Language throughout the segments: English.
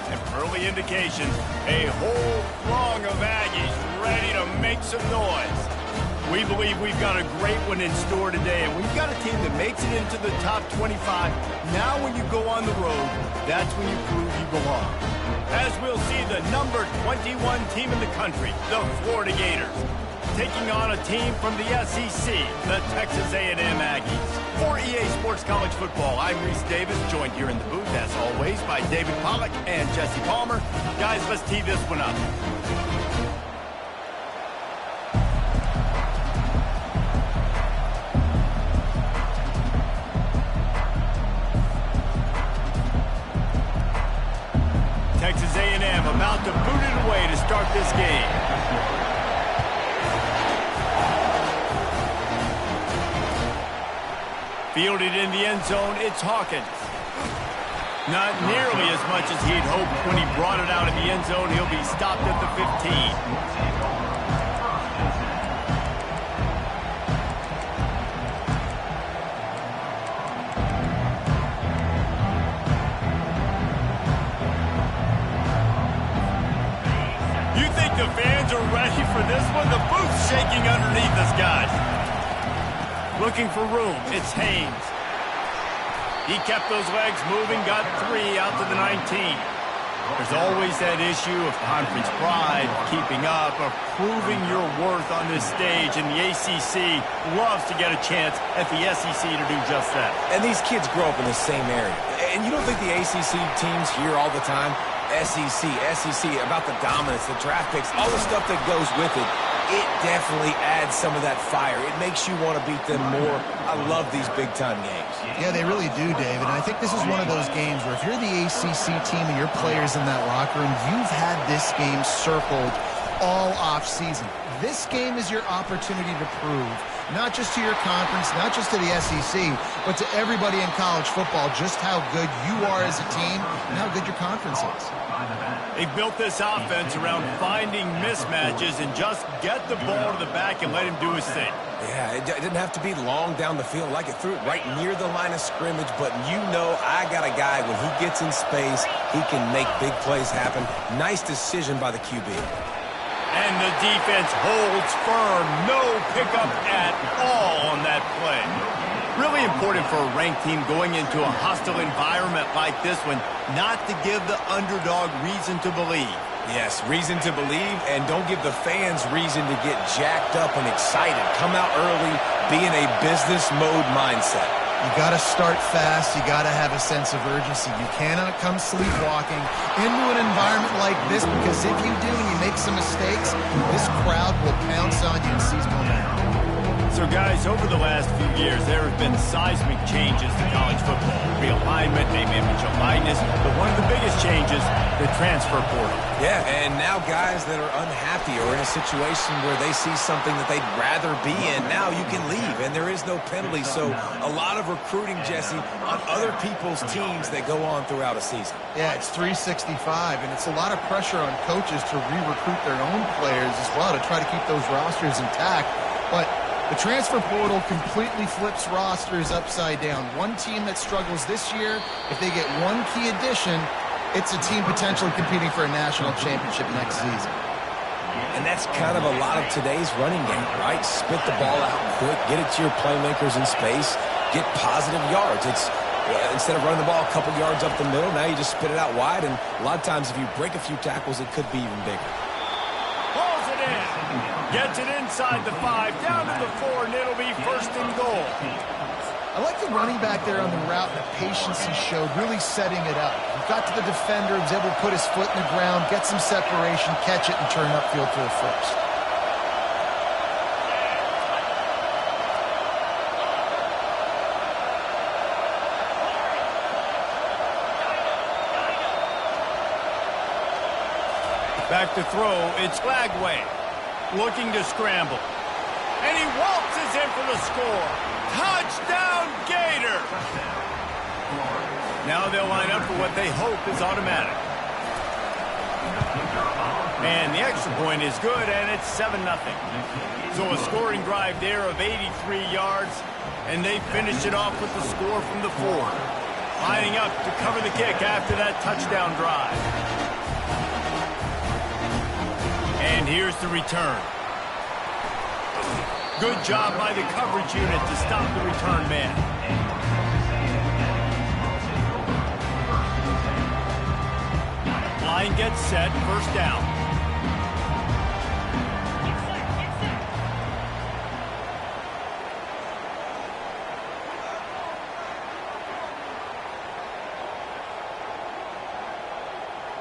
And early indications, a whole throng of Aggies ready to make some noise. We believe we've got a great one in store today, and we've got a team that makes it into the top 25. Now when you go on the road, that's when you prove you belong. As we'll see the number 21 team in the country, the Florida Gators, taking on a team from the SEC, the Texas A&M Aggies. For EA Sports College Football, I'm Reese Davis, joined here in the booth, as always, by David Pollack and Jesse Palmer. Guys, let's tee this one up. Texas A&M about to boot it away to start this game. Fielded in the end zone, it's Hawkins. Not nearly as much as he'd hoped when he brought it out of the end zone. He'll be stopped at the 15. The fans are ready for this one. The booth's shaking underneath us, guys. Looking for room. It's Haynes. He kept those legs moving, got 3 out to the 19. There's always that issue of conference pride, keeping up, of proving your worth on this stage, and the ACC loves to get a chance at the SEC to do just that. And these kids grow up in the same area. And you don't think the ACC teams hear all the time? SEC, about the dominance, the draft picks, all the stuff that goes with it. It definitely adds some of that fire. It makes you want to beat them more. I love these big-time games. Yeah, they really do, David. And I think this is one of those games where if you're the ACC team and your players in that locker room, you've had this game circled all off-season. This game is your opportunity to prove, not just to your conference, not just to the SEC, but to everybody in college football, just how good you are as a team and how good your conference is. They built this offense around finding mismatches and just get the ball to the back and let him do his thing. Yeah, it didn't have to be long down the field. Like it threw it right near the line of scrimmage, but you know I got a guy, when he gets in space, he can make big plays happen. Nice decision by the QB. And the defense holds firm. No pickup at all on that play. Really important for a ranked team going into a hostile environment like this one, not to give the underdog reason to believe. Yes, reason to believe, and don't give the fans reason to get jacked up and excited. Come out early, be in a business mode mindset. You got to start fast. You got to have a sense of urgency. You cannot come sleepwalking into an environment like this, because if you do and you make some mistakes, this crowd will pounce on you and seize momentum. So, guys, over the last few years, there have been seismic changes to college football. Realignment, name, image, and likeness. But one of the biggest changes, the transfer portal. Yeah, and now guys that are unhappy or in a situation where they see something that they'd rather be in, now you can leave, and there is no penalty. So a lot of recruiting, Jesse, on other people's teams that go on throughout a season. Yeah, it's 365, and it's a lot of pressure on coaches to re-recruit their own players as well to try to keep those rosters intact. But the transfer portal completely flips rosters upside down. One team that struggles this year, if they get one key addition, it's a team potentially competing for a national championship next season. And that's kind of a lot of today's running game, right? Spit the ball out quick, get it to your playmakers in space, get positive yards. It's instead of running the ball a couple yards up the middle, now you just spit it out wide, and a lot of times if you break a few tackles, it could be even bigger. Pulls it in. Gets it inside the 5, down to the 4, and it'll be 1st and goal. I like the running back there on the route and the patience he showed, really setting it up. He got to the defender, was able to put his foot in the ground, get some separation, catch it, and turn upfield to a first. Back to throw, it's Lagway. Looking to scramble. And he waltzes in for the score. Touchdown, Gator! Now they'll line up for what they hope is automatic. And the extra point is good, and it's 7-0. So a scoring drive there of 83 yards, and they finish it off with the score from the 4. Lining up to cover the kick after that touchdown drive. And here's the return. Good job by the coverage unit to stop the return man. Line gets set, first down.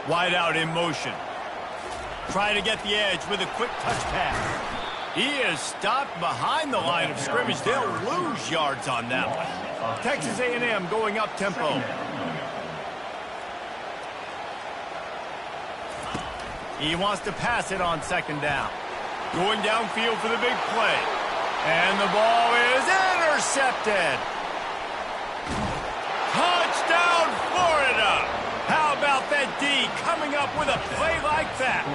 Wide out in motion. Trying to get the edge with a quick touch pass. He is stopped behind the line of scrimmage. They'll lose yards on that one. Texas A&M going up tempo. He wants to pass it on second down. Going downfield for the big play. And the ball is intercepted. Touchdown, Florida. How about that D coming up with a play like that?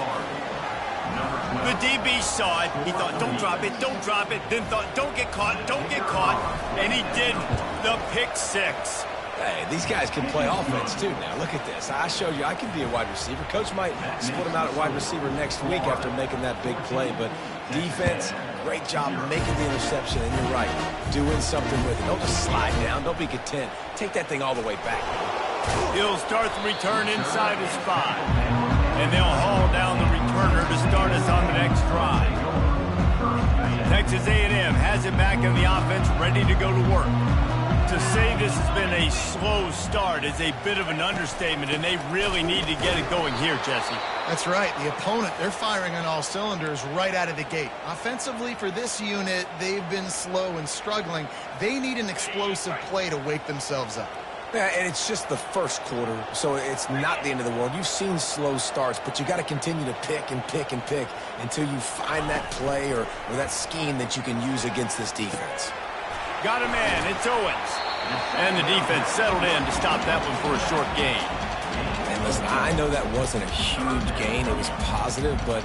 The DB saw it. He thought, don't drop it, don't drop it. Then thought, don't get caught, don't get caught. And he didn't. The pick six. Hey, these guys can play offense, too, now. Look at this. I showed you I can be a wide receiver. Coach might split him out at wide receiver next week after making that big play. But defense, great job making the interception. And you're right, doing something with it. Don't just slide down. Don't be content. Take that thing all the way back. He'll start the return inside his 5. And they'll haul down the returner to start us on the next drive. Texas A&M has it back in the offense, ready to go to work. To say this has been a slow start is a bit of an understatement, and they really need to get it going here, Jesse. That's right. The opponent, they're firing on all cylinders right out of the gate. Offensively, for this unit, they've been slow and struggling. They need an explosive play to wake themselves up. Yeah, and it's just the first quarter, so it's not the end of the world. You've seen slow starts, but you got to continue to pick and pick and pick until you find that play or that scheme that you can use against this defense. Got a man, it's Owens. And the defense settled in to stop that one for a short gain. And listen, I know that wasn't a huge gain. It was positive, but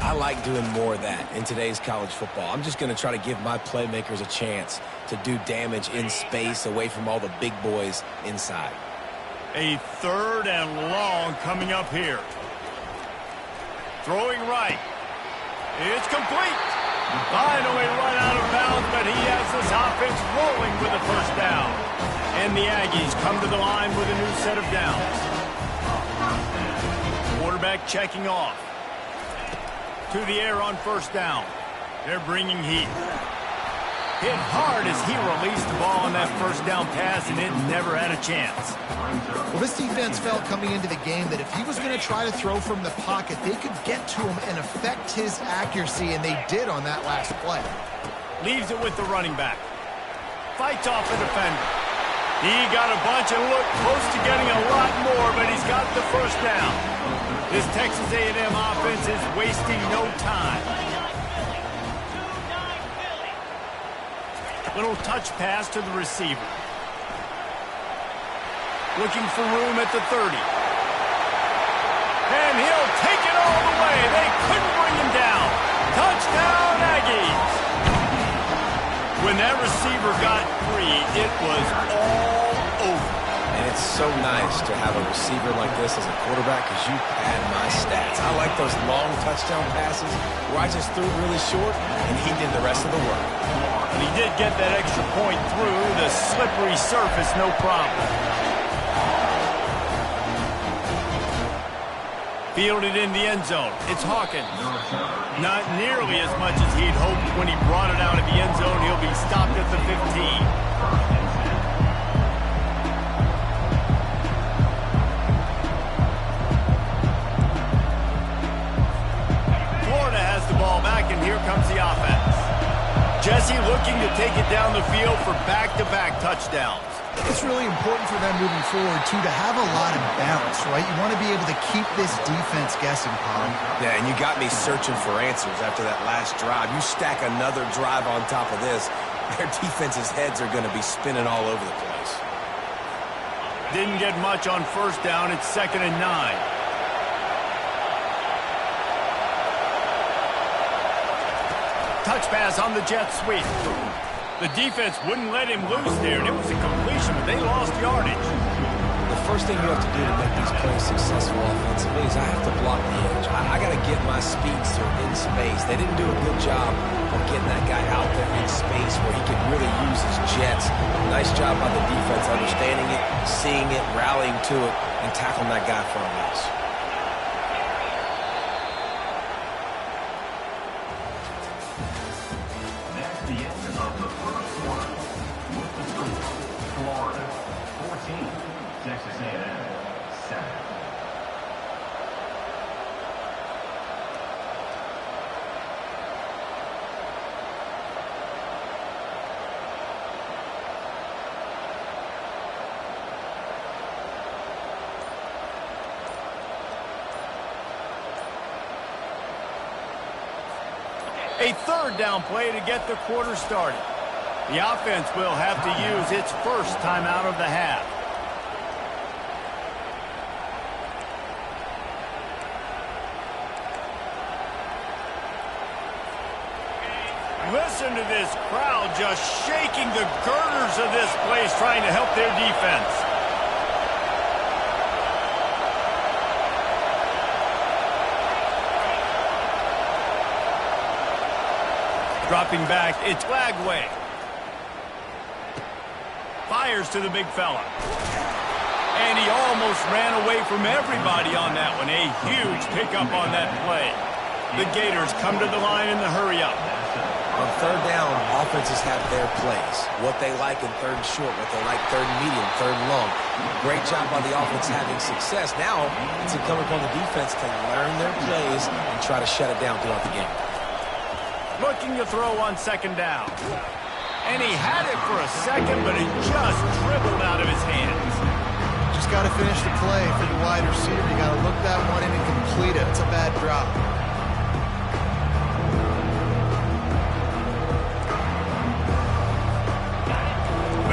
I like doing more of that in today's college football. I'm just going to try to give my playmakers a chance to do damage in space away from all the big boys inside. A 3rd and long coming up here. Throwing right. It's complete. Finally run out of bounds, but he has this offense rolling with a first down. And the Aggies come to the line with a new set of downs. Quarterback checking off. To the air on first down. They're bringing heat. Hit hard as he released the ball on that first down pass, and it never had a chance. Well, this defense felt coming into the game that if he was going to try to throw from the pocket, they could get to him and affect his accuracy, and they did on that last play. Leaves it with the running back. Fights off a defender. He got a bunch and looked close to getting a lot more, but he's got the first down. This Texas A&M offense is wasting no time. Little touch pass to the receiver. Looking for room at the 30. And he'll take it all the way. They couldn't bring him down. Touchdown, Aggies. When that receiver got free, it was all over. And it's so nice to have a receiver like this as a quarterback because you pad my stats. I like those long touchdown passes where I just threw it really short and he did the rest of the work. And he did get that extra point through the slippery surface, no problem. Fielded in the end zone. It's Hawkins. Not nearly as much as he'd hoped when he brought it out of the end zone. He'll be stopped at the 15. And here comes the offense. Jesse looking to take it down the field for back-to-back touchdowns. It's really important for them moving forward, too, to have a lot of balance, right? You want to be able to keep this defense guessing, Colin. Yeah, and you got me searching for answers after that last drive. You stack another drive on top of this, their defense's heads are going to be spinning all over the place. Didn't get much on first down. It's 2nd and 9. Touch pass on the jet sweep. The defense wouldn't let him loose there, and it was a completion, but they lost yardage. first thing you have to do to make these plays successful offensively is I have to block the edge. I got to get my speedster in space. They didn't do a good job of getting that guy out there in space where he could really use his jets. Nice job by the defense understanding it, seeing it, rallying to it, and tackling that guy for a loss. That's the end of the first quarter. With the score, Florida 14, Texas A&M 7. A third down play to get the quarter started. The offense will have to use its first timeout of the half. Listen to this crowd just shaking the girders of this place trying to help their defense. Dropping back, it's Lagway. Fires to the big fella. And he almost ran away from everybody on that one. A huge pickup on that play. The Gators come to the line in the hurry up. On third down, offenses have their plays. What they like in third and short, what they like third and medium, third and long. Great job by the offense having success. Now, it's incumbent upon the defense to learn their plays and try to shut it down throughout the game. Looking to throw on second down. And he had it for a second, but it just dribbled out of his hands. Just got to finish the play for the wide receiver. You got to look that one in and complete it. It's a bad drop.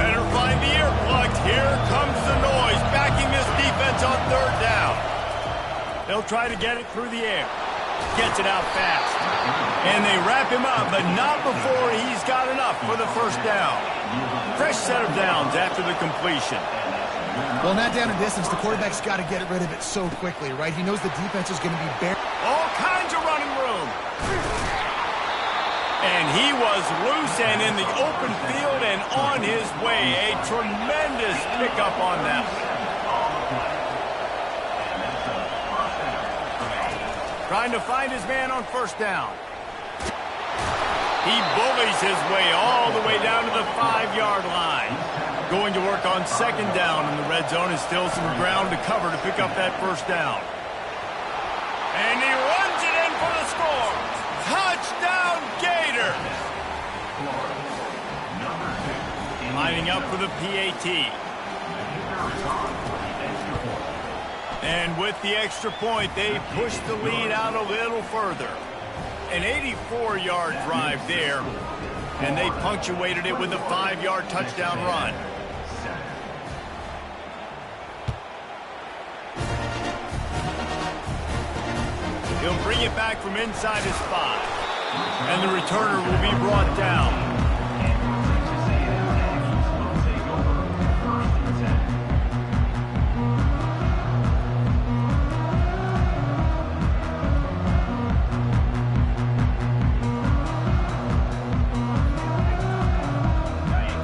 Better find the earplugs. Here comes the noise, backing this defense on third down. They'll try to get it through the air. Gets it out fast. And they wrap him up, but not before he's got enough for the first down. Fresh set of downs after the completion. Well, in that down and distance, the quarterback's got to get rid of it so quickly, right? He knows the defense is going to be bare. All kinds of running room. And he was loose and in the open field and on his way. A tremendous pickup on that one. Trying to find his man on first down. He bullies his way all the way down to the 5-yard line. Going to work on second down in the red zone is still some ground to cover to pick up that first down. And he runs it in for the score. Touchdown, Gators! Lining up for the PAT. And with the extra point, they push the lead out a little further. An 84-yard drive there, and they punctuated it with a 5-yard touchdown run. He'll bring it back from inside his 5, and the returner will be brought down.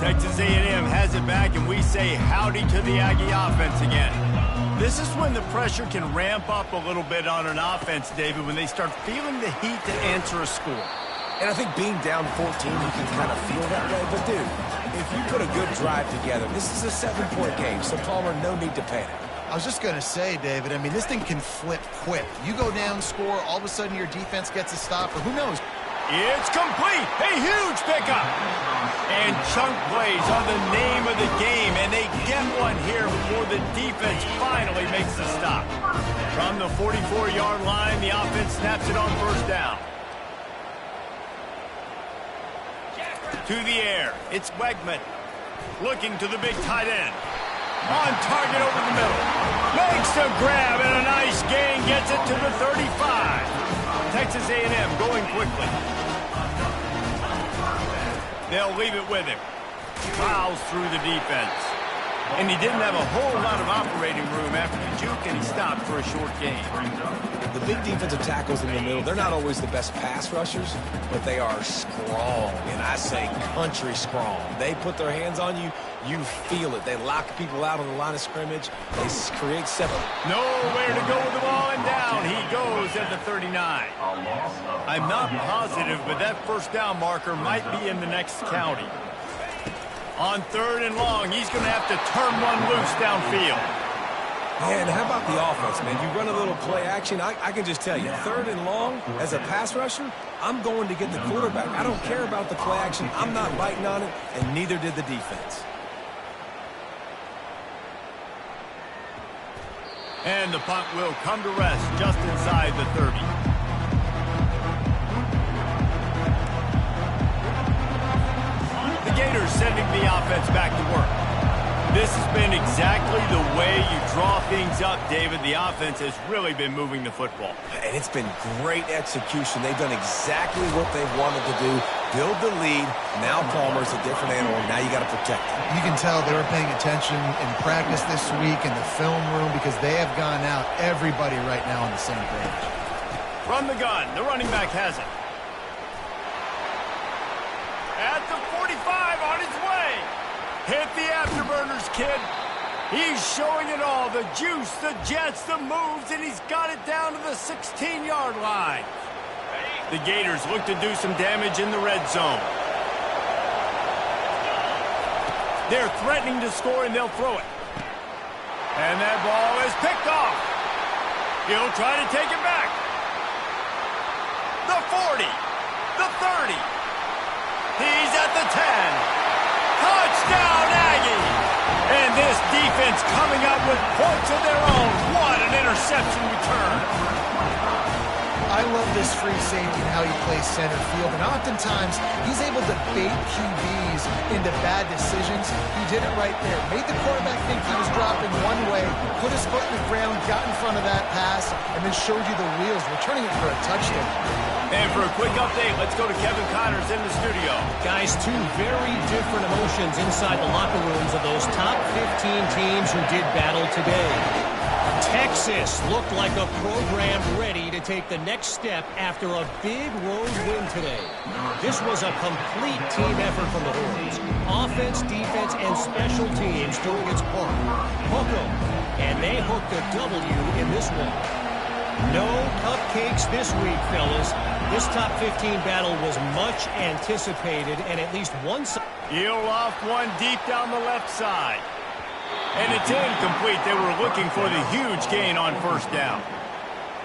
Texas A&M has it back, and we say howdy to the Aggie offense again. This is when the pressure can ramp up a little bit on an offense, David, when they start feeling the heat to answer a score. And I think being down 14, you can kind of feel that way. But, dude, if you put a good drive together, this is a 7-point game, so, Palmer, no need to panic. I was just going to say, David, I mean, this thing can flip quick. You go down, score, all of a sudden your defense gets a stop, or who knows? It's complete. A huge pickup. And chunk plays are the name of the game, and they get one here before the defense finally makes the stop. From the 44-yard line, the offense snaps it on first down. To the air, it's Wegman. Looking to the big tight end. On target over the middle. Makes the grab, and a nice gain gets it to the 35. Texas A&M going quickly. They'll leave it with him. Fouls through the defense. And he didn't have a whole lot of operating stop for a short gain. The big defensive tackles in the middle, they're not always the best pass rushers, but they are strong, and I say country strong. They put their hands on you, you feel it. They lock people out on the line of scrimmage. They create separate. Nowhere to go with the ball, and down he goes at the 39. I'm not positive, but that first down marker might be in the next county. On 3rd and long, he's going to have to turn one loose downfield. Man, how about the offense, man? You run a little play action. I can just tell you, 3rd and long, as a pass rusher, I'm going to get the quarterback. I don't care about the play action. I'm not biting on it, and neither did the defense. And the punt will come to rest just inside the 30. The Gators sending the offense back to work. This has been exactly the way you draw things up, David. The offense has really been moving the football. And it's been great execution. They've done exactly what they've wanted to do. Build the lead. Now Palmer's a different animal. Now you got to protect him. You can tell they were paying attention in practice this week in the film room because they have gone out, everybody right now on the same page. From the gun, the running back has it. At the 45, on his way. Hit the afterburners, kid. He's showing it all. The juice, the jets, the moves, and he's got it down to the 16-yard line. The Gators look to do some damage in the red zone. They're threatening to score, and they'll throw it. And that ball is picked off. He'll try to take it back. The 40, the 30. He's at the 10. Touchdown, Aggie! And this defense coming up with points of their own. What an interception return. I love this free safety and how he plays center field, and oftentimes he's able to bait QBs into bad decisions. He did it right there. Made the quarterback think he was dropping one way, put his foot in the ground, got in front of that pass, and then showed you the wheels, returning it for a touchdown. And for a quick update, let's go to Kevin Connors in the studio. Guys, two very different emotions inside the locker rooms of those top 15 teams who did battle today. Texas looked like a program ready to take the next step after a big road win today. This was a complete team effort from the Horns. Offense, defense, and special teams doing its part. Hook 'em, and they hooked a W in this one. No cupcakes this week, fellas. This top 15 battle was much anticipated, and at least one side. He'll off one deep down the left side. And it's incomplete. They were looking for the huge gain on first down.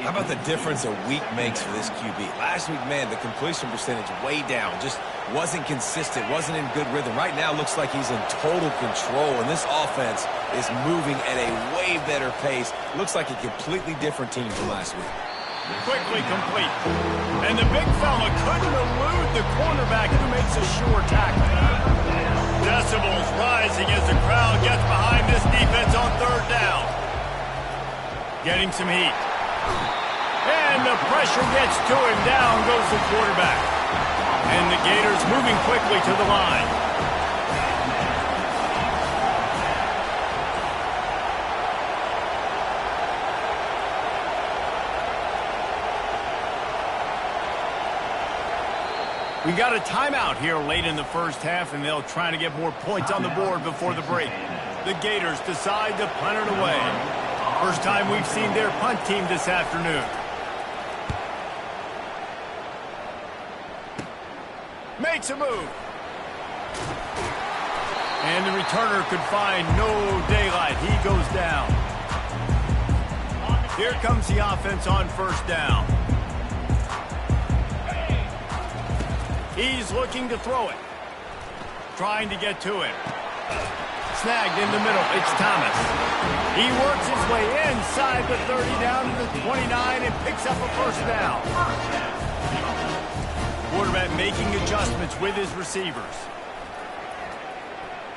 How about the difference a week makes for this QB? Last week, man, the completion percentage way down. Just wasn't consistent, wasn't in good rhythm. Right now, looks like he's in total control, and this offense is moving at a way better pace. Looks like a completely different team from last week. Quickly complete. And the big fella couldn't elude the cornerback who makes a sure tackle. Decibels rising as the crowd gets behind this defense on third down. Getting some heat. And the pressure gets to him. Down goes the quarterback. And the Gators moving quickly to the line. We got a timeout here late in the first half, and they'll try to get more points on the board before the break. The Gators decide to punt it away. First time we've seen their punt team this afternoon. Makes a move. And the returner could find no daylight. He goes down. Here comes the offense on first down. He's looking to throw it. Trying to get to it. Snagged in the middle. It's Thomas. He works his way inside the 30 down to the 29 and picks up a first down. Quarterback making adjustments with his receivers.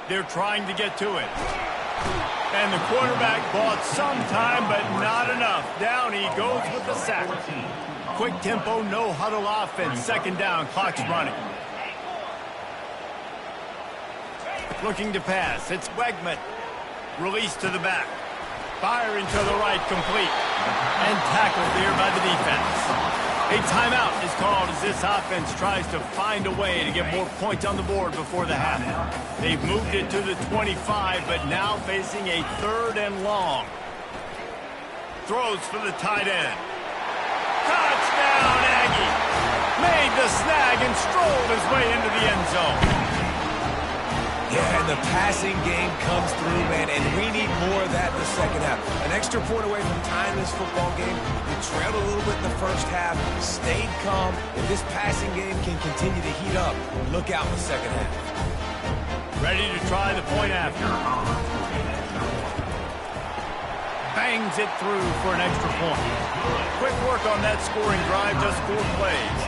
They're trying to get to it. And the quarterback bought some time, but not enough. Down he goes with the sack. Quick tempo, no huddle offense. Second down, clock's running. Looking to pass. It's Wegman. Release to the back. Firing to the right, complete. And tackled there by the defense. A timeout is called as this offense tries to find a way to get more points on the board before the half. They've moved it to the 25, but now facing a 3rd and long. Throws for the tight end. Touchdown, Aggie! Made the snag and strolled his way into the end zone. Yeah, and the passing game comes through, man, and we need more of that in the second half. An extra point away from tying this football game. We trailed a little bit in the first half, stayed calm. If this passing game can continue to heat up, look out in the second half. Ready to try the point after. Bangs it through for an extra point. Quick work on that scoring drive, just 4 plays.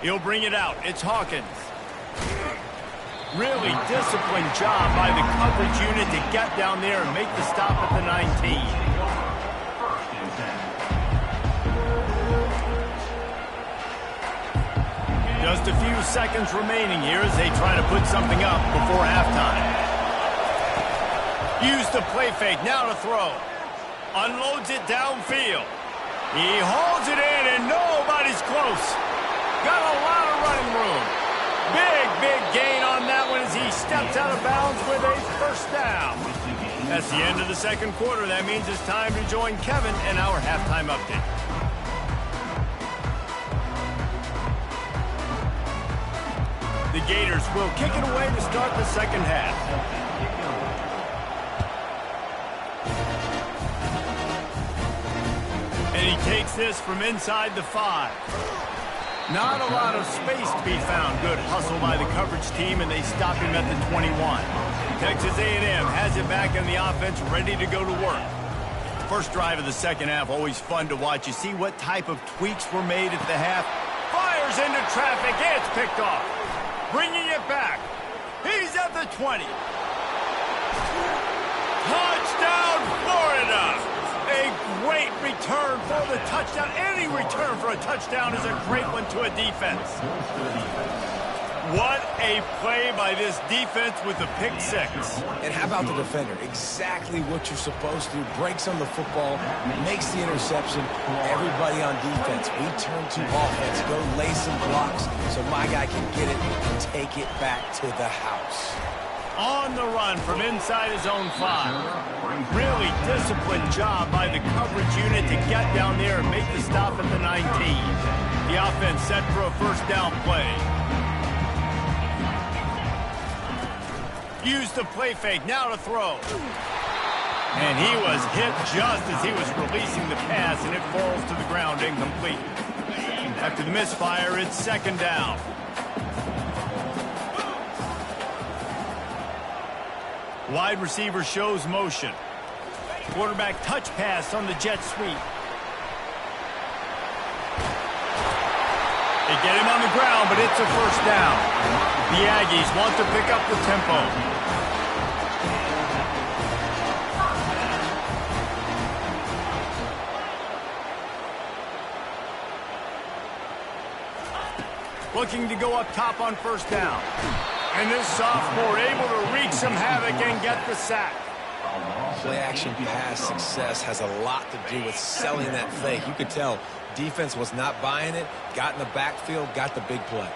He'll bring it out. It's Hawkins. Really disciplined job by the coverage unit to get down there and make the stop at the 19. Just a few seconds remaining here as they try to put something up before halftime. Use the play fake. Now to throw. Unloads it downfield. He hauls it in and nobody's close. Got a lot of running room. Big gain on that one as he steps out of bounds with a first down. That's the end of the second quarter. That means it's time to join Kevin in our halftime update. The Gators will kick it away to start the second half. And he takes this from inside the 5. Not a lot of space to be found. Good hustle by the coverage team, and they stop him at the 21. Texas A&M has it back in the offense, ready to go to work. First drive of the second half, always fun to watch. You see what type of tweaks were made at the half. Fires into traffic. It's picked off. Bringing it back. He's at the 20. Touchdown, Florida! A great return for the touchdown. Any return for a touchdown is a great one to a defense. What a play by this defense with the pick 6. And how about the defender? Exactly what you're supposed to do. Breaks on the football, makes the interception. Everybody on defense, we turn to offense. Go lay some blocks so my guy can get it and take it back to the house. On the run from inside his own 5. Really disciplined job by the coverage unit to get down there and make the stop at the 19. The offense set for a first down play. Use the play fake. Now to throw. And he was hit just as he was releasing the pass, and it falls to the ground incomplete. After the misfire, it's second down. Wide receiver shows motion. Quarterback touch pass on the jet sweep. They get him on the ground, but it's a first down. The Aggies want to pick up the tempo. Looking to go up top on first down. And this sophomore able to wreak some havoc and get the sack. Play-action pass success has a lot to do with selling that fake. You could tell defense was not buying it, got in the backfield, got the big play.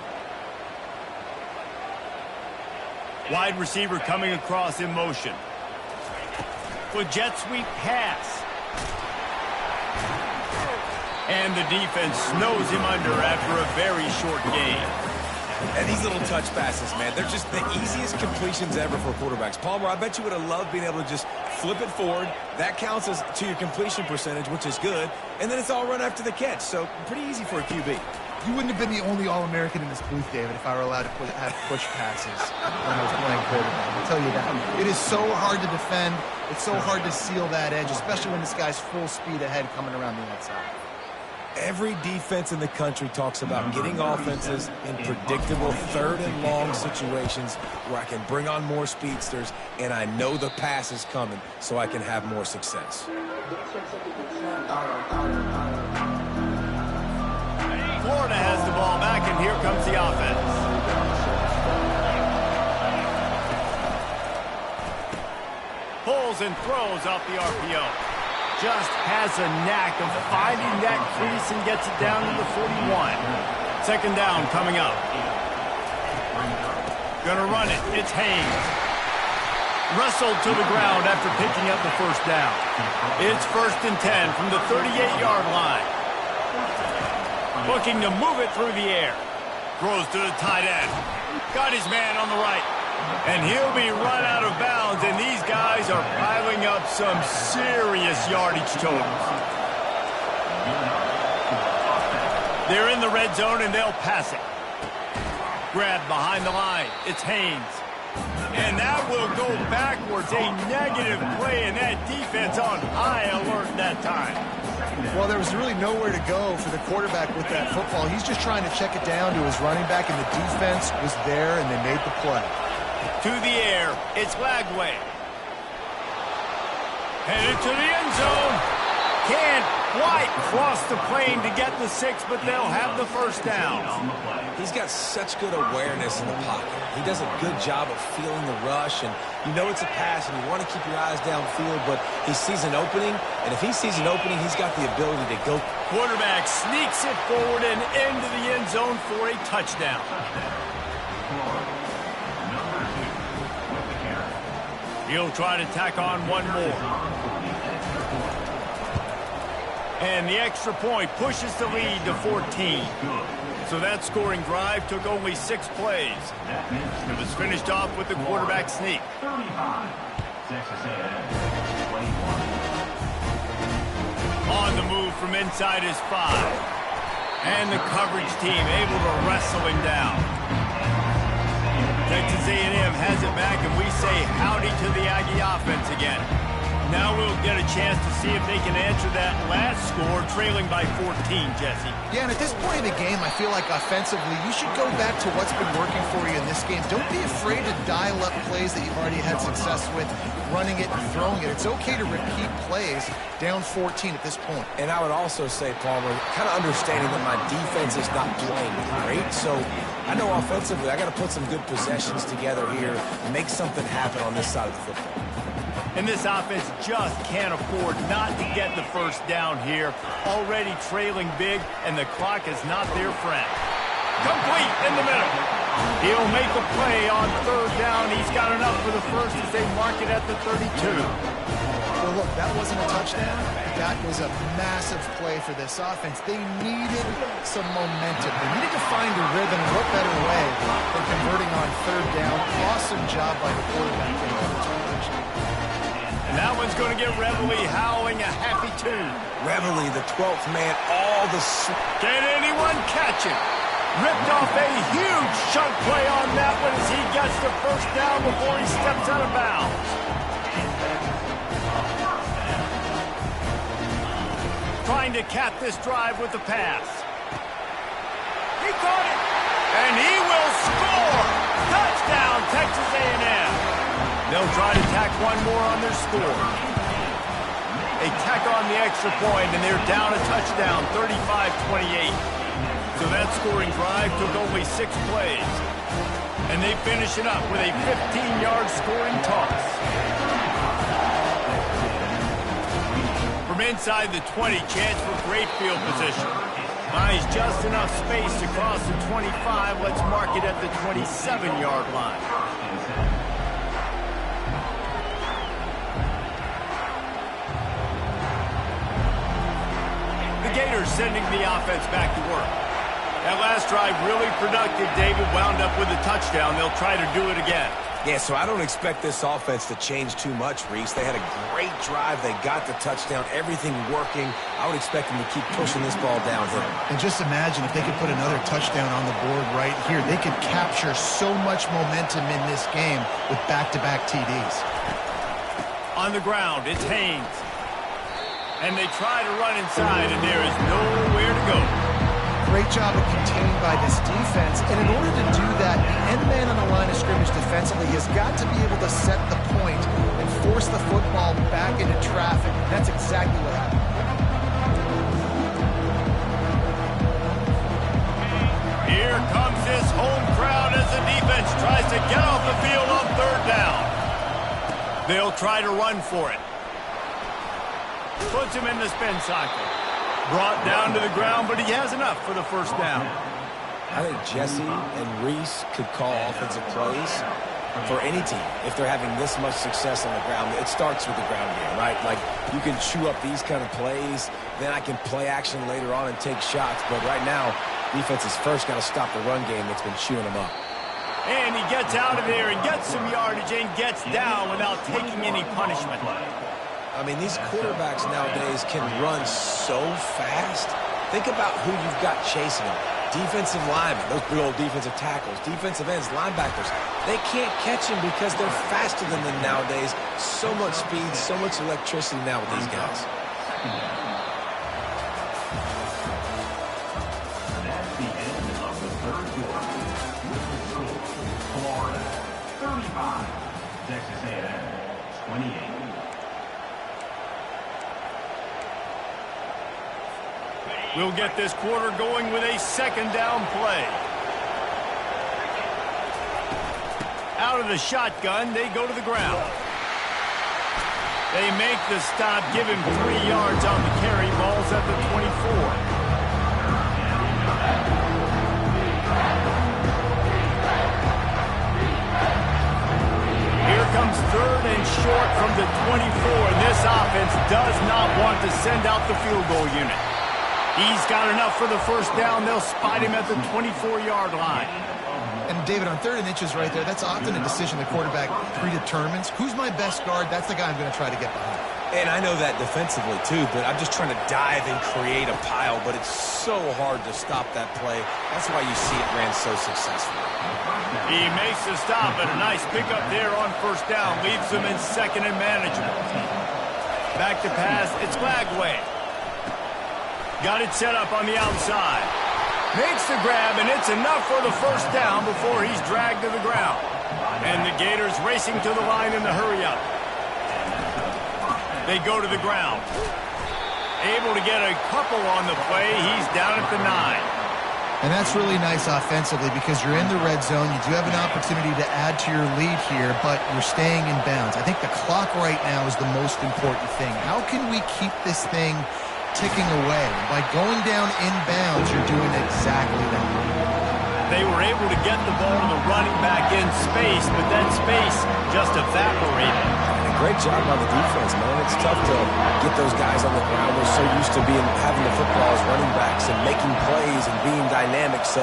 Wide receiver coming across in motion. With jet sweep pass. And the defense snows him under after a very short gain. And these little touch passes, man, they're just the easiest completions ever for quarterbacks. Palmer, I bet you would have loved being able to just flip it forward. That counts as to your completion percentage, which is good. And then it's all run after the catch, so pretty easy for a QB. You wouldn't have been the only All-American in this booth, David, if I were allowed to have push passes when I was playing quarterback. I'll tell you that. It is so hard to defend. It's so hard to seal that edge, especially when this guy's full speed ahead coming around the outside. Every defense in the country talks about getting offenses in predictable third and long situations where I can bring on more speedsters and I know the pass is coming so I can have more success. and here comes the offense. Pulls and throws off the RPO. Just has a knack of finding that crease and gets it down to the 41. Second down coming up. Gonna run it. It's Haynes. Wrestled to the ground after picking up the first down. It's 1st and 10 from the 38-yard line. Looking to move it through the air. Throws to the tight end. Got his man on the right. And he'll be run out of bounds, and these guys are piling up some serious yardage totals. They're in the red zone, and they'll pass it. Grabbed behind the line. It's Haynes. And that will go backwards. A negative play, and that defense on high alert that time. Well, there was really nowhere to go for the quarterback with that football. He's just trying to check it down to his running back, and the defense was there, and they made the play. To the air, it's Lagway. Headed to the end zone. Can't quite cross the plane to get the 6, but they'll have the first down. He's got such good awareness in the pocket. He does a good job of feeling the rush, and you know it's a pass, and you want to keep your eyes downfield, but he sees an opening, and if he sees an opening, he's got the ability to go. Quarterback sneaks it forward and into the end zone for a touchdown. He'll try to tack on one more. And the extra point pushes the lead to 14. So that scoring drive took only 6 plays. It was finished off with the quarterback sneak. 35. Texas A&M. 21. On the move from inside his 5. And the coverage team able to wrestle him down. Texas A&M has it back, and we say howdy to the Aggie offense again. Now we'll get a chance to see if they can answer that last score, trailing by 14, Jesse. Yeah, and at this point of the game, I feel like offensively, you should go back to what's been working for you in this game. Don't be afraid to dial up plays that you've already had success with, running it and throwing it. It's okay to repeat plays down 14 at this point. And I would also say, Palmer, kind of understanding that my defense is not playing great, so I know offensively I got to put some good possessions together here and make something happen on this side of the football. And this offense just can't afford not to get the first down here. Already trailing big, and the clock is not their friend. Complete in the middle. He'll make a play on 3rd down. He's got enough for the first as they mark it at the 32. Well, look, that wasn't a touchdown. That was a massive play for this offense. They needed some momentum. They needed to find a rhythm, and what better way than converting on 3rd down. Awesome job by the quarterback. And that one's going to get Reveille howling a happy tune. Reveille, the 12th man, all the... Can anyone catch it? Ripped off a huge chunk play on that one as he gets the first down before he steps out of bounds. Trying to cap this drive with the pass. He caught it, and he will score. Touchdown, Texas A&M. They'll try to tack one more on their score. They tack on the extra point, and they're down a touchdown, 35-28. So that scoring drive took only 6 plays. And they finish it up with a 15-yard scoring toss. From inside the 20, chance for great field position. Buys just enough space to cross the 25. Let's mark it at the 27-yard line. The Gators sending the offense back to work. That last drive really productive. David wound up with a touchdown. They'll try to do it again. Yeah, so I don't expect this offense to change too much, Reese. They had a great drive. They got the touchdown. Everything working. I would expect them to keep pushing this ball downhill. And just imagine if they could put another touchdown on the board right here. They could capture so much momentum in this game with back-to-back TDs. On the ground, it's Haynes. And they try to run inside, and there is nowhere to go. Great job of containing by this defense. And in order to do that, the end man on the line of scrimmage defensively has got to be able to set the point and force the football back into traffic. That's exactly what happened. Here tries to get off the field on third down. They'll try to run for it. Puts him in the spin cycle. Brought down to the ground, but he has enough for the first down. I think Jesse and Reese could call offensive plays for any team if they're having this much success on the ground. It starts with the ground game, right? Like, you can chew up these kind of plays, then I can play action later on and take shots. But right now, defense has first got to stop the run game that's been chewing them up. And he gets out of there and gets some yardage and gets down without taking any punishment. I mean, these quarterbacks nowadays can run so fast. Think about who you've got chasing them. Defensive linemen, those big old defensive tackles, defensive ends, linebackers. They can't catch him because they're faster than them nowadays. So much speed, so much electricity now with these guys. That's the end of the third quarter. With the score, Florida 35, Texas A&M 28. We'll get this quarter going with a second down play. Out of the shotgun, they go to the ground. They make the stop, give him 3 yards on the carry. Ball's at the 24. Here comes third and short from the 24, and this offense does not want to send out the field goal unit. He's got enough for the first down. They'll spot him at the 24-yard line. And, David, on 3rd and inches right there, that's often a decision the quarterback predetermines. Who's my best guard? That's the guy I'm going to try to get behind. And I know that defensively, too, but I'm just trying to dive and create a pile, but it's so hard to stop that play. That's why you see it ran so successfully. He makes the stop, and a nice pickup there on first down. Leaves them in second and manageable. Back to pass. It's Lagway. Got it set up on the outside. Makes the grab, and it's enough for the first down before he's dragged to the ground. And the Gators racing to the line in the hurry-up. They go to the ground. Able to get a couple on the play. He's down at the 9. And that's really nice offensively because you're in the red zone. You do have an opportunity to add to your lead here, but you're staying in bounds. I think the clock right now is the most important thing. How can we keep this thing ticking away? By going down inbounds, you're doing exactly that. They were able to get the ball to the running back in space, but that space just evaporated. Great job by the defense, man. It's tough to get those guys on the ground. They're so used to having the football as running backs and making plays and being dynamic. So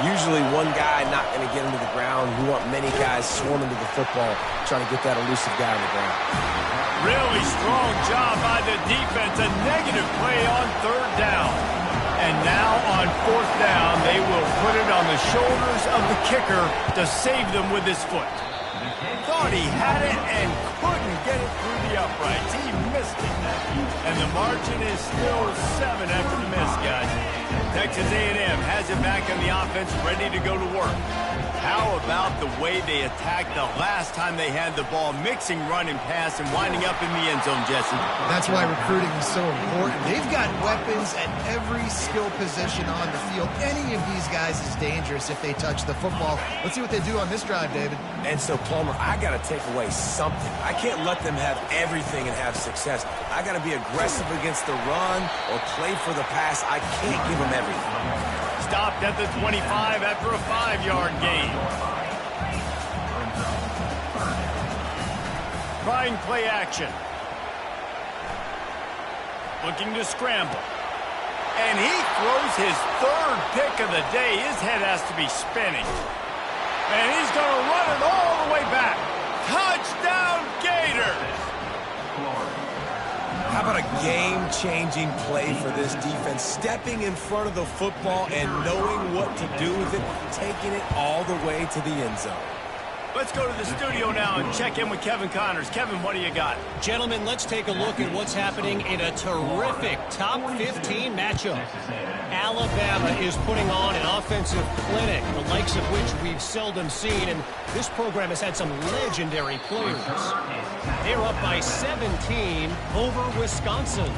usually one guy not going to get into the ground. You want many guys swarming to the football, trying to get that elusive guy on the ground. Really strong job by the defense. A negative play on third down. And now on fourth down, they will put it on the shoulders of the kicker to save them with his foot. Thought he had it and couldn't get it through the uprights. He missed it. And the margin is still 7 after the miss, guys. Texas A&M has it back on the offense, ready to go to work. How about the way they attacked the last time they had the ball, mixing run and pass and winding up in the end zone, Jesse? That's why recruiting is so important. They've got weapons at every skill position on the field. Any of these guys is dangerous if they touch the football. Let's see what they do on this drive, David. And so, Plummer, I got to take away something. I can't let them have everything and have success. I got to be aggressive against the run or play for the pass. I can't give them everything. Stopped at the 25 after a 5-yard gain. Trying play action. Looking to scramble. And he throws his 3rd pick of the day. His head has to be spinning. And he's going to run it all the way back. Touchdown, Gators! How about a game-changing play for this defense? Stepping in front of the football and knowing what to do with it, taking it all the way to the end zone. Let's go to the studio now and check in with Kevin Connors. Kevin, what do you got? Gentlemen, let's take a look at what's happening in a terrific top 15 matchup. Alabama is putting on an offensive clinic, the likes of which we've seldom seen, and this program has had some legendary players. They're up by 17 over Wisconsin.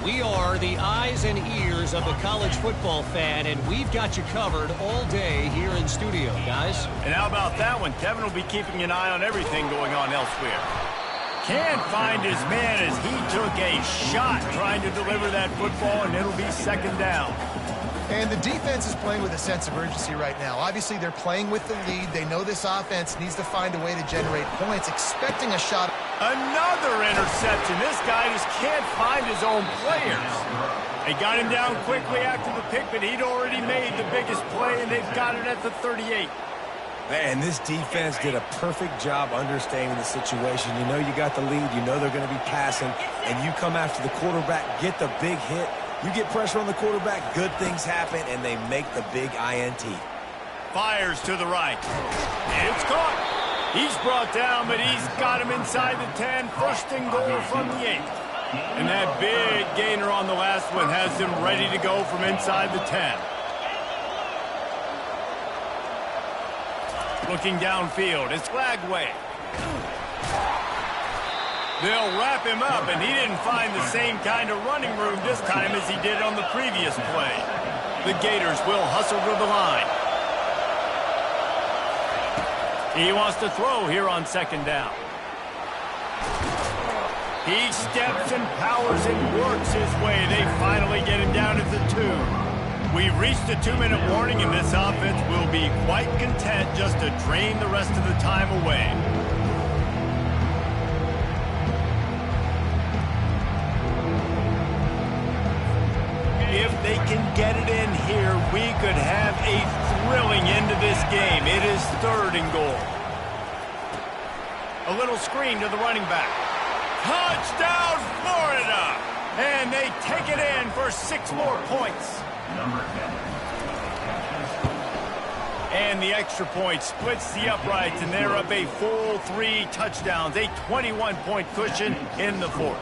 We are the eyes and ears of the college football fan, and we've got you covered all day here in studio, guys. And how about that one? Kevin will be keeping an eye on everything going on elsewhere. Can't find his man as he took a shot trying to deliver that football, and it'll be second down. And the defense is playing with a sense of urgency right now. Obviously, they're playing with the lead. They know this offense needs to find a way to generate points, expecting a shot. Another interception. This guy just can't find his own players. They got him down quickly after the pick, but he'd already made the biggest play, and they've got it at the 38. Man, this defense did a perfect job understanding the situation. You know you got the lead. You know they're going to be passing, and you come after the quarterback, get the big hit. You get pressure on the quarterback, good things happen, and they make the big INT. Fires to the right. It's caught. He's brought down, but he's got him inside the 10. First and goal from the 8. And that big gainer on the last one has him ready to go from inside the 10. Looking downfield, it's Flagway. They'll wrap him up, and he didn't find the same kind of running room this time as he did on the previous play. The Gators will hustle to the line. He wants to throw here on second down. He steps and powers and works his way. They finally get him down at the 2. We've reached the 2-minute warning, and this offense will be quite content just to drain the rest of the time away. If they can get it in here, we could have a thrilling end to this game. It is third and goal. A little screen to the running back. Touchdown, Florida! And they take it in for 6 more points. And the extra point splits the uprights, and they're up a full 3 touchdowns. A 21-point cushion in the fourth.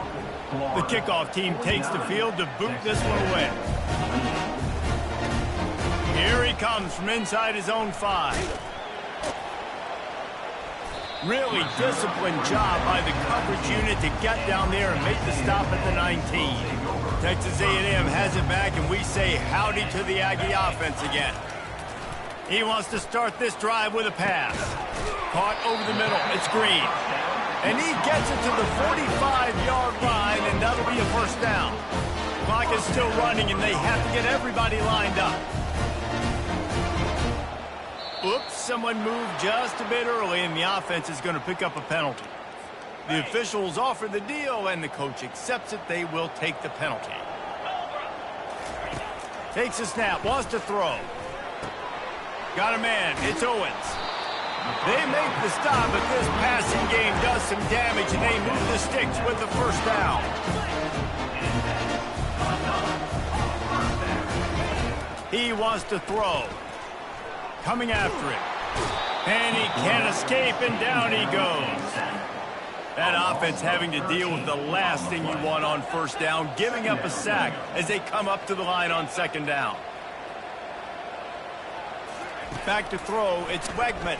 The kickoff team takes the field to boot this one away. Here he comes from inside his own 5. Really disciplined job by the coverage unit to get down there and make the stop at the 19. Texas A&M has it back, and we say howdy to the Aggie offense again. He wants to start this drive with a pass. Caught over the middle. It's Green. And he gets it to the 45-yard line, and that'll be a first down. Clock is still running, and they have to get everybody lined up. Oops, someone moved just a bit early, and the offense is going to pick up a penalty. The officials offer the deal, and the coach accepts it. They will take the penalty. Takes a snap, wants to throw. Got a man, it's Owens. They make the stop, but this passing game does some damage, and they move the sticks with the first down. He wants to throw. Coming after it. And he can't escape, and down he goes. That offense having to deal with the last thing you want on first down, giving up a sack as they come up to the line on second down. Back to throw, it's Wegman.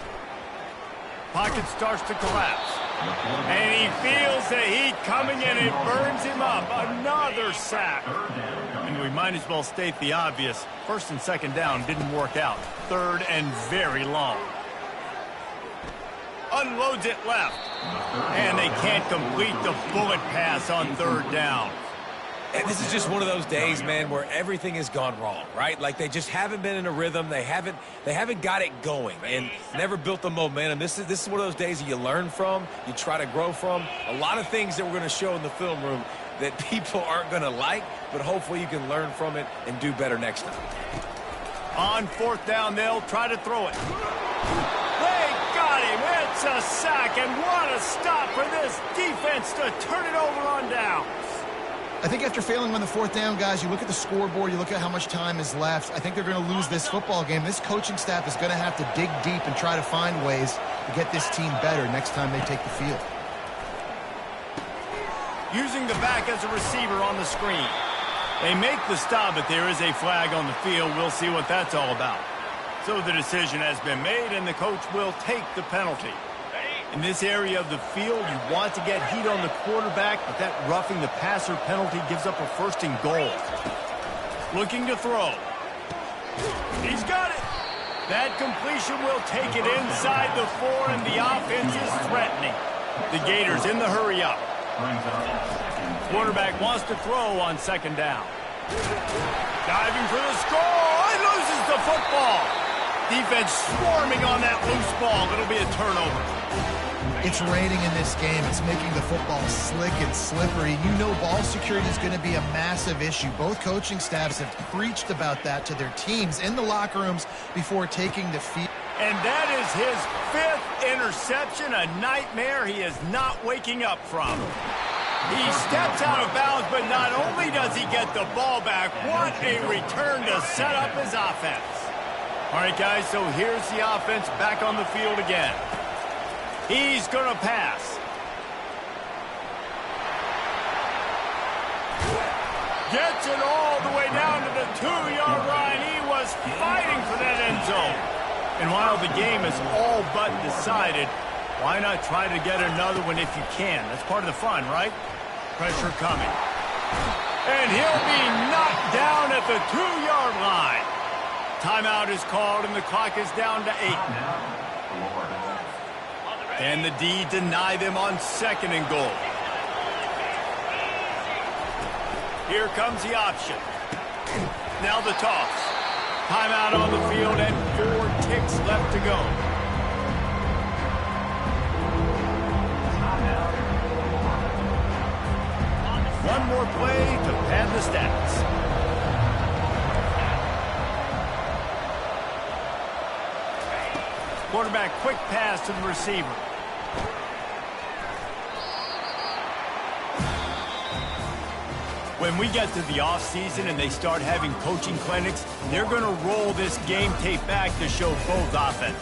Pocket starts to collapse. And he feels the heat coming, and it burns him up. Another sack. And we might as well state the obvious. First and second down didn't work out. Third and very long. Unloads it left. And they can't complete the bullet pass on third down. And this is just one of those days, man, where everything has gone wrong, right? Like they just haven't been in a rhythm. They haven't got it going and never built the momentum. This is one of those days that you learn from, you try to grow from. A lot of things that we're going to show in the film room that people aren't going to like, but hopefully you can learn from it and do better next time. On fourth down, they'll try to throw it. They got him. It's a sack, and what a stop for this defense to turn it over on down. I think after failing on the fourth down, guys, you look at the scoreboard, you look at how much time is left. I think they're going to lose this football game. This coaching staff is going to have to dig deep and try to find ways to get this team better next time they take the field. Using the back as a receiver on the screen. They make the stop, but there is a flag on the field. We'll see what that's all about. So the decision has been made, and the coach will take the penalty. In this area of the field, you want to get heat on the quarterback, but that roughing the passer penalty gives up a first and goal. Looking to throw. He's got it. That completion will take it inside the 4, and the offense is threatening. The Gators in the hurry up. Quarterback wants to throw on second down. Diving for the score. He loses the football. Defense swarming on that loose ball. It'll be a turnover. It's raining in this game. It's making the football slick and slippery. You know ball security is going to be a massive issue. Both coaching staffs have preached about that to their teams in the locker rooms before taking the field. And that is his 5th interception, a nightmare he is not waking up from. He steps out of bounds, but not only does he get the ball back, what a return to set up his offense. All right, guys, so here's the offense back on the field again. He's going to pass. Gets it all the way down to the 2-yard line. He was fighting for that end zone. And while the game is all but decided, why not try to get another one if you can? That's part of the fun, right? Pressure coming. And he'll be knocked down at the 2-yard line. Timeout is called, and the clock is down to 8. And the D deny them on second and goal. Here comes the option. Now the toss. Timeout on the field and 4 ticks left to go. One more play to pad the stats. Quarterback quick pass to the receiver. When we get to the offseason and they start having coaching clinics, they're going to roll this game tape back to show both offense.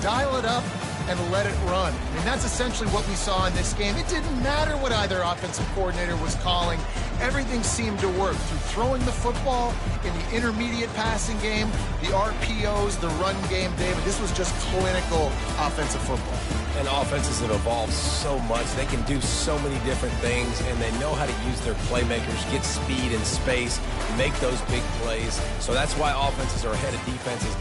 Dial it up and let it run. I mean, that's essentially what we saw in this game. It didn't matter what either offensive coordinator was calling. Everything seemed to work through throwing the football, in the intermediate passing game, the RPOs, the run game, David. This was just clinical offensive football. And offenses have evolved so much. They can do so many different things, and they know how to use their playmakers, get speed and space, make those big plays. So that's why offenses are ahead of defenses.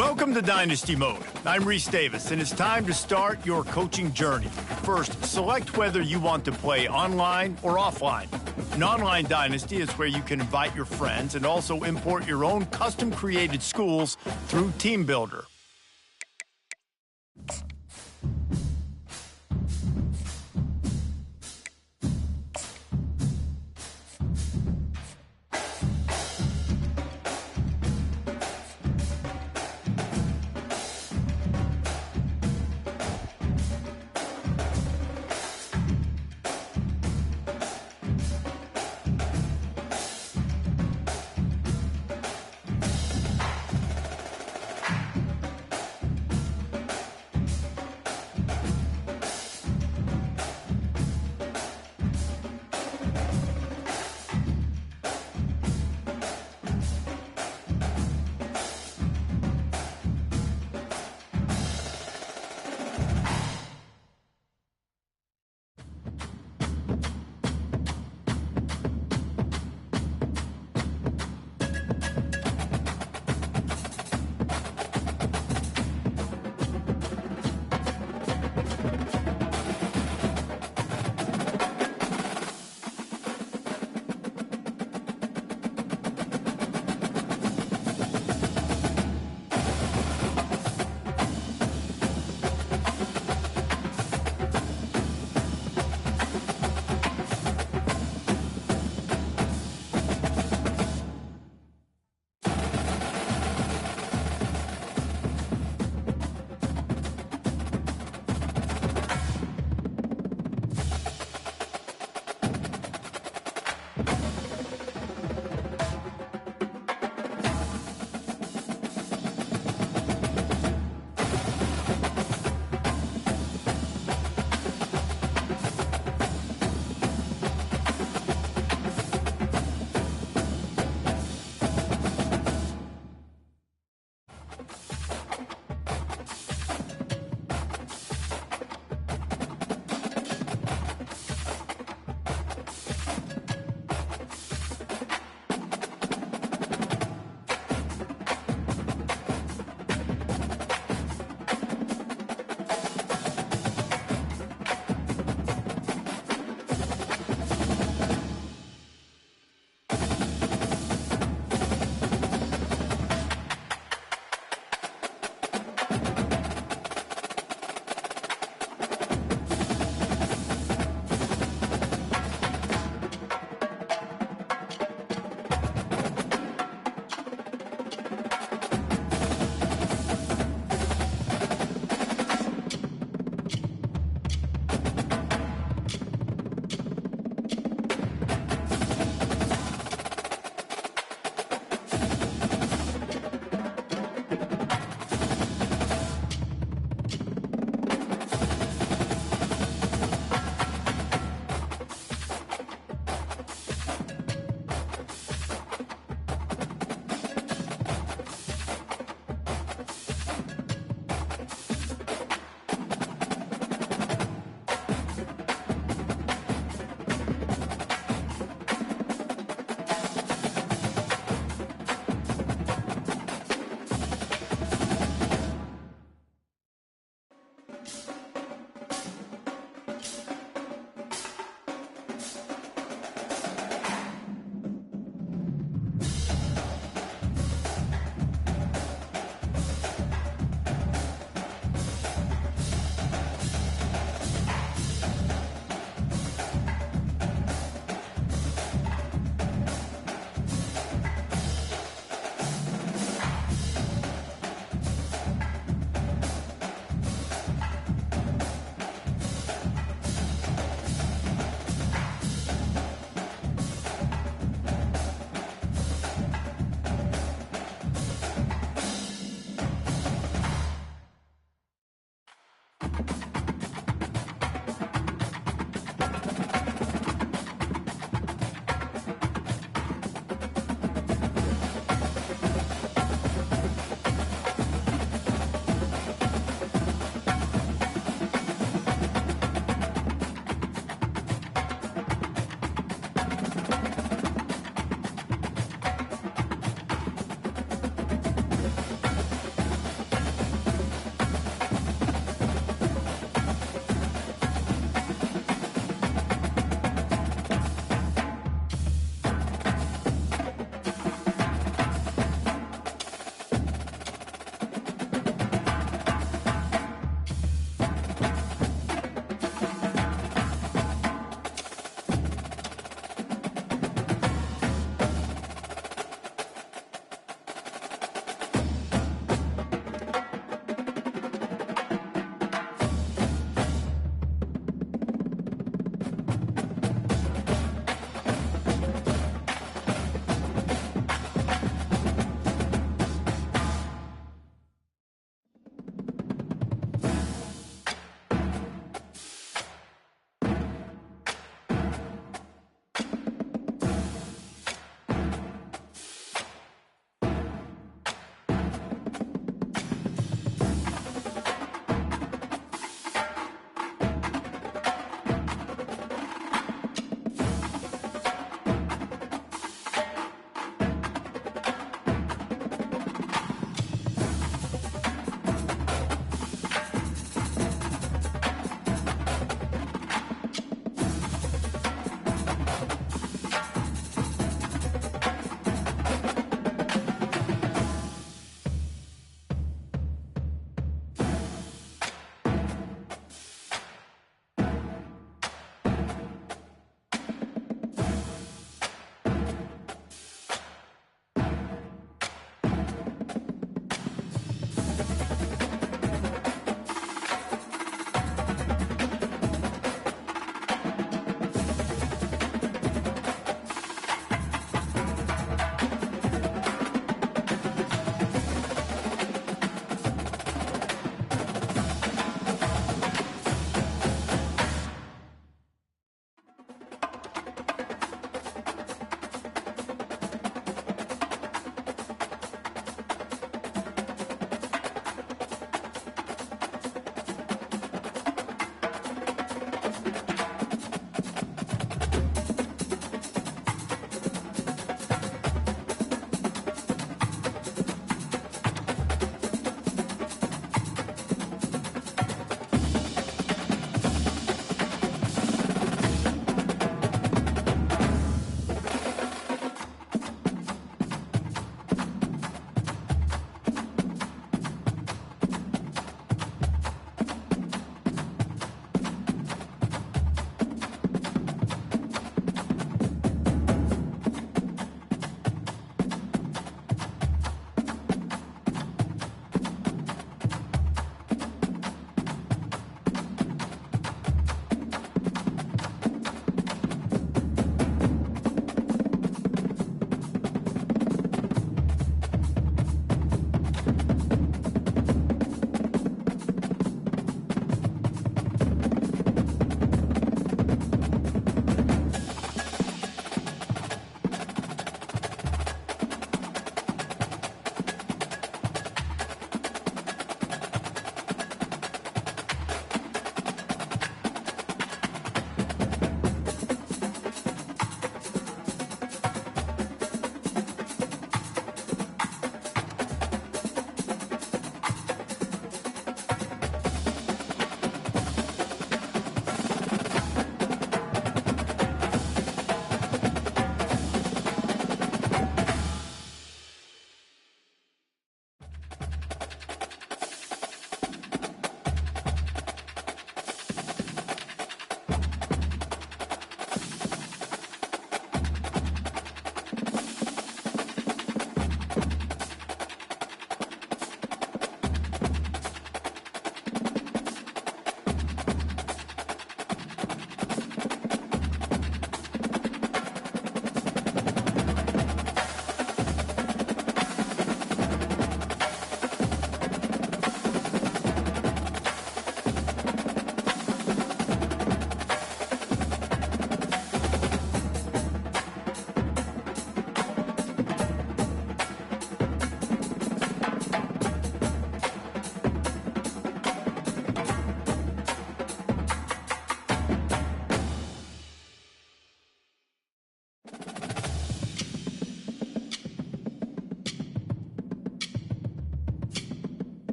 Welcome to Dynasty Mode. I'm Reese Davis, and it's time to start your coaching journey. First, select whether you want to play online or offline. An online Dynasty is where you can invite your friends and also import your own custom-created schools through Team Builder.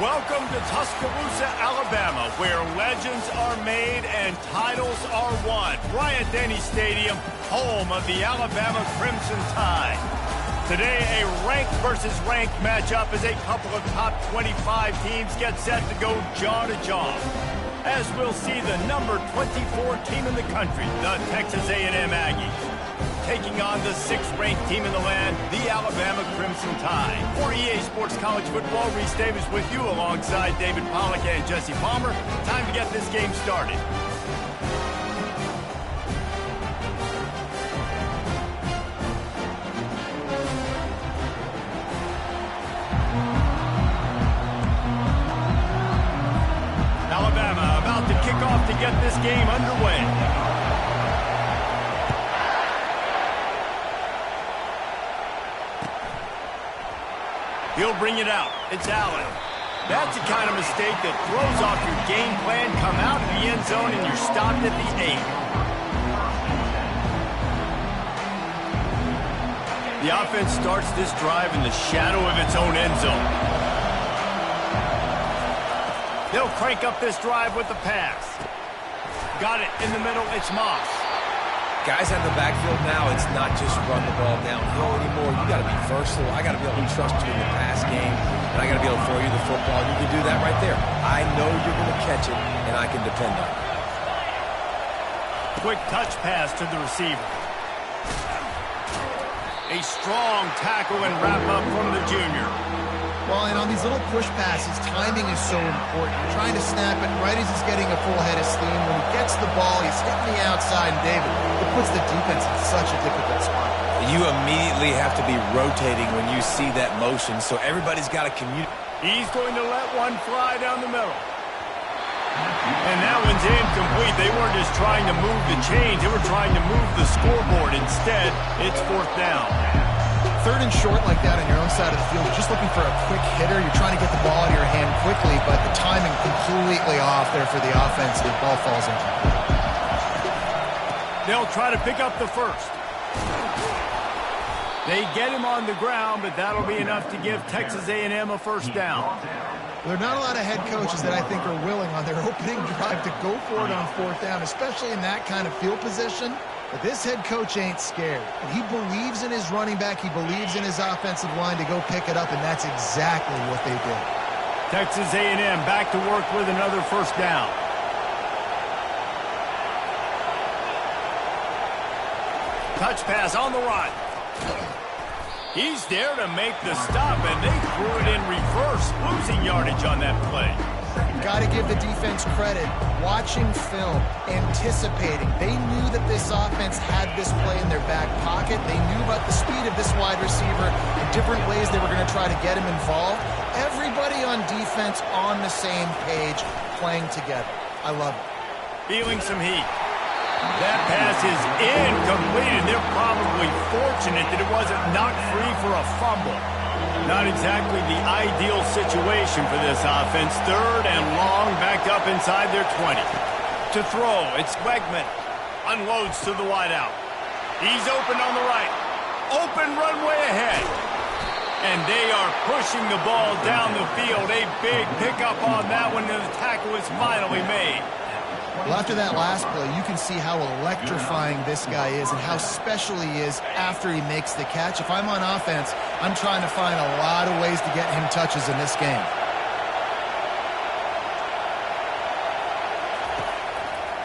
Welcome to Tuscaloosa, Alabama, where legends are made and titles are won. Bryant-Denny Stadium, home of the Alabama Crimson Tide. Today, a ranked versus ranked matchup as a couple of top 25 teams get set to go jaw to jaw. As we'll see the number 24 team in the country, the Texas A&M Aggies, taking on the 6th-ranked team in the land, the Alabama Crimson Tide. For EA Sports College Football, Reese Davis with you alongside David Pollack and Jesse Palmer. Time to get this game started. Alabama about to kick off to get this game underway. He'll bring it out. It's Allen. That's the kind of mistake that throws off your game plan. Come out of the end zone and you're stopped at the 8. The offense starts this drive in the shadow of its own end zone. They'll crank up this drive with the pass. Got it in the middle. It's Moss. Guys out in the backfield now, it's not just run the ball downhill anymore. You got to be versatile. I got to be able to trust you in the pass game, and I got to be able to throw you the football. You can do that right there. I know you're going to catch it, and I can depend on it. Quick touch pass to the receiver. A strong tackle and wrap up from the junior. Well, and on these little push passes, timing is so important. You're trying to snap it right as he's getting a full head of steam. When he gets the ball, he's hitting the outside, and David, it puts the defense in such a difficult spot. You immediately have to be rotating when you see that motion, so everybody's got to communicate. He's going to let one fly down the middle. And that one's incomplete. They weren't just trying to move the chains. They were trying to move the scoreboard. Instead, it's 4th down. 3rd and short like that on your own side of the field, you're just looking for a quick hitter. You're trying to get the ball out of your hand quickly, but the timing completely off there for the offense. The ball falls incomplete. They'll try to pick up the first. They get him on the ground, but that'll be enough to give Texas A&M a 1st down. There are not a lot of head coaches that I think are willing on their opening drive to go for it on 4th down, especially in that kind of field position. But this head coach ain't scared. And he believes in his running back. He believes in his offensive line to go pick it up, and that's exactly what they did. Texas A&M back to work with another 1st down. Touch pass on the run. He's there to make the stop, and they threw it in reverse, losing yardage on that play. Got to give the defense credit. Watching film, anticipating. They knew that this offense had this play in their back pocket. They knew about the speed of this wide receiver and different ways they were going to try to get him involved. Everybody on defense on the same page, playing together. I love it. Feeling some heat. That pass is incomplete, and they're probably fortunate that it wasn't knocked free for a fumble. Not exactly the ideal situation for this offense. 3rd and long, backed up inside their 20. To throw, it's Wegman. Unloads to the wideout. He's open on the right. Open runway ahead. And they are pushing the ball down the field. A big pickup on that one, and the tackle is finally made. Well, after that last play, you can see how electrifying this guy is and how special he is after he makes the catch. If I'm on offense, I'm trying to find a lot of ways to get him touches in this game.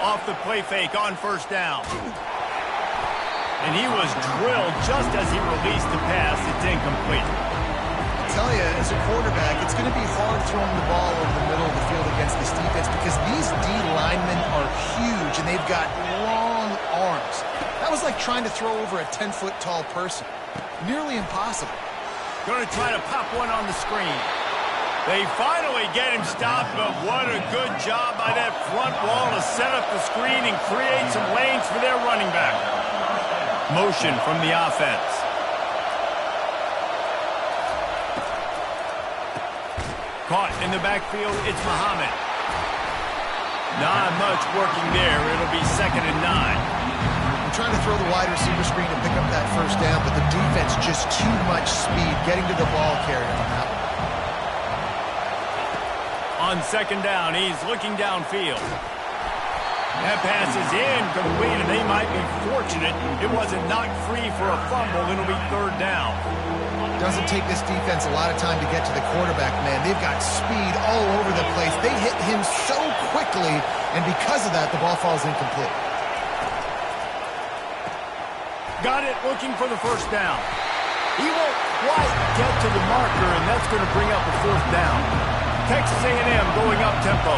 Off the play fake on 1st down. And he was drilled just as he released the pass. It's incomplete. I tell you, as a quarterback, it's going to be hard throwing the ball over the middle of the field against this defense because these D linemen are huge and they've got long arms. That was like trying to throw over a 10-foot tall person. Nearly impossible. Going to try to pop one on the screen. They finally get him stopped, but what a good job by that front wall to set up the screen and create some lanes for their running back. Motion from the offense. Caught in the backfield, it's Muhammad. Not much working there. It'll be 2nd and 9. I'm trying to throw the wide receiver screen to pick up that 1st down, but the defense just too much speed getting to the ball carrier on that one. On second down, he's looking downfield. That pass is incomplete, and they might be fortunate it wasn't knocked free for a fumble. It'll be third down. Doesn't take this defense a lot of time to get to the quarterback, man. They've got speed all over the place. They hit him so quickly, and because of that, the ball falls incomplete. Got it, looking for the first down. He won't quite get to the marker, and that's going to bring up a fourth down. Texas A&M going up tempo.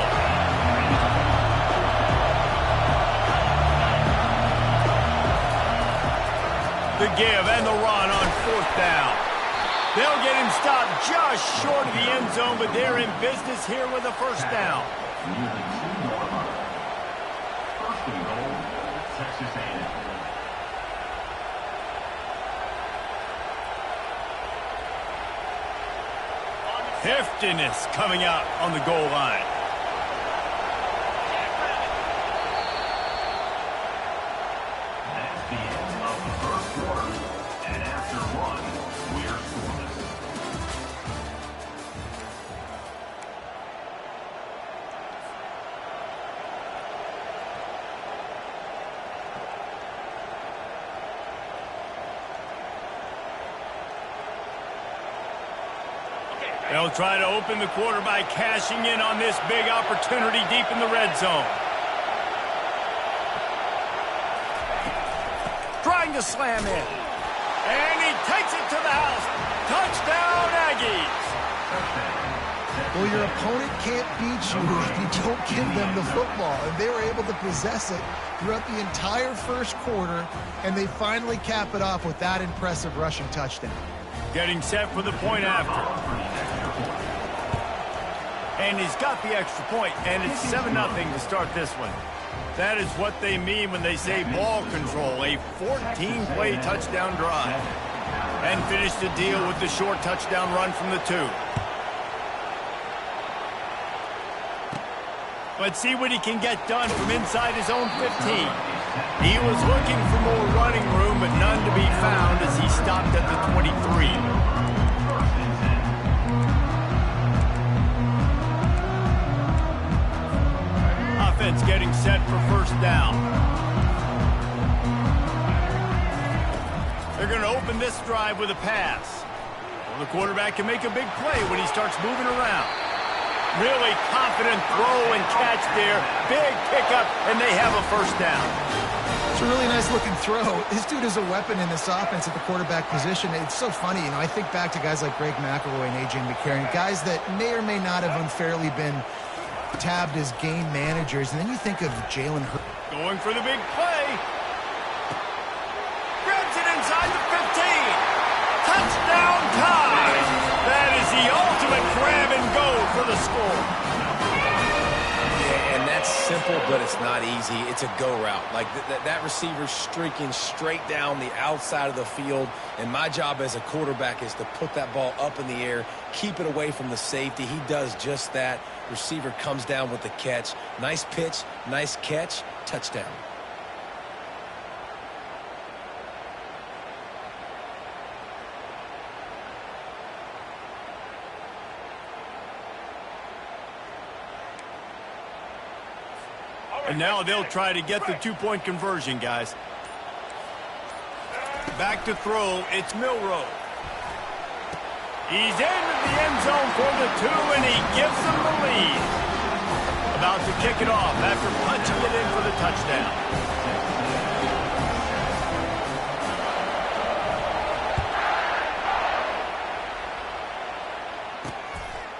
The give and the run on fourth down. They'll get him stopped just short of the end zone, but they're in business here with a first down. First and goal, Texas A&M. Heftiness coming out on the goal line. That's the end of the first quarter, and after one, we're scoreless. They'll try to open the quarter by cashing in on this big opportunity deep in the red zone. Trying to slam in. And he takes it to the house. Touchdown, Aggies. Well, your opponent can't beat you if you don't give them the football. And they were able to possess it throughout the entire first quarter, and they finally cap it off with that impressive rushing touchdown. Getting set for the point after. And he's got the extra point, and it's 7-0 to start this one. That is what they mean when they say ball control, a 14-play touchdown drive. And finish the deal with the short touchdown run from the 2. Let's see what he can get done from inside his own 15. He was looking for more running room, but none to be found as he stopped at the 23. Offense getting set for first down. They're going to open this drive with a pass. Well, the quarterback can make a big play when he starts moving around. Really confident throw and catch there. Big pickup, and they have a first down. It's a really nice looking throw. This dude is a weapon in this offense at the quarterback position. It's so funny, you know, I think back to guys like Greg McElroy and A.J. McCarron, guys that may or may not have unfairly been tabbed as game managers. And then you think of Jalen Hurts. Going for the big play. Grabs it inside the 15. Touchdown time. That is the ultimate grab and go for the score. Yeah, and that's simple, but it's not easy. It's a go route. Like that receiver's streaking straight down the outside of the field, and my job as a quarterback is to put that ball up in the air, keep it away from the safety. He does just that. Receiver comes down with the catch. Nice pitch, nice catch, touchdown. And now they'll try to get the two-point conversion, guys. Back to throw, it's Milroe. He's into the end zone for the 2, and he gives them the lead. About to kick it off after punching it in for the touchdown.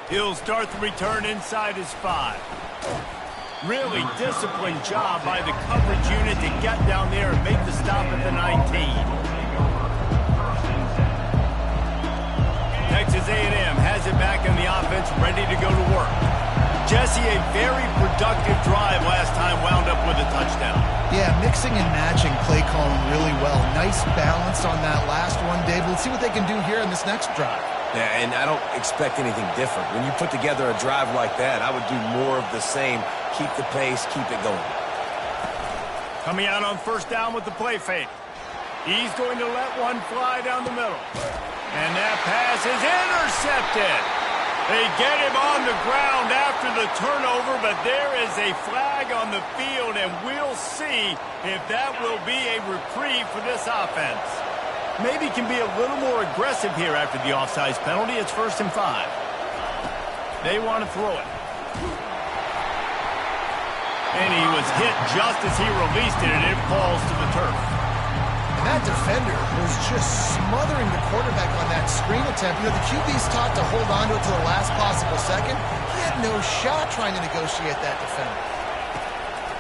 He'll start the return inside his 5. Really disciplined job by the coverage unit to get down there and make the stop at the 19. Texas A&M has it back in the offense, ready to go to work. Jesse, a very productive drive last time, wound up with a touchdown. Yeah, mixing and matching play calling really well. Nice balance on that last one, Dave. Let's see what they can do here in this next drive. Yeah, and I don't expect anything different. When you put together a drive like that, I would do more of the same. Keep the pace, keep it going. Coming out on first down with the play fake. He's going to let one fly down the middle. And that pass is intercepted. They get him on the ground after the turnover, but there is a flag on the field, and we'll see if that will be a reprieve for this offense. Maybe can be a little more aggressive here after the offsides penalty. It's 1st and 5. They want to throw it. And he was hit just as he released it, and it falls to the turf. And that defender was just smothering the quarterback on that screen attempt. You know, the QB's taught to hold on to it to the last possible second. He had no shot trying to negotiate that defender.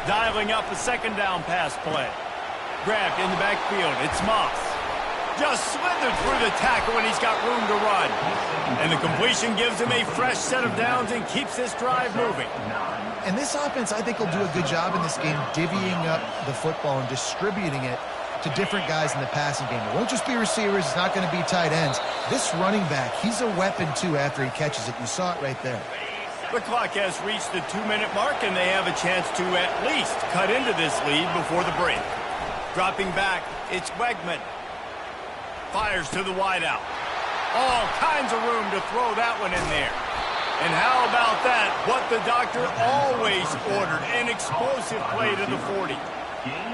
Dialing up a 2nd down pass play. Grabbed in the backfield. It's Moss. Just slithered through the tackle, and he's got room to run. And the completion gives him a fresh set of downs and keeps this drive moving. And this offense, I think, will do a good job in this game divvying up the football and distributing it to different guys in the passing game. It won't just be receivers. It's not going to be tight ends. This running back, he's a weapon, too, after he catches it. You saw it right there. The clock has reached the 2-minute mark, and they have a chance to at least cut into this lead before the break. Dropping back, it's Wegman. Fires to the wideout. All kinds of room to throw that one in there. And how about that? What the doctor always ordered, an explosive play to the 40.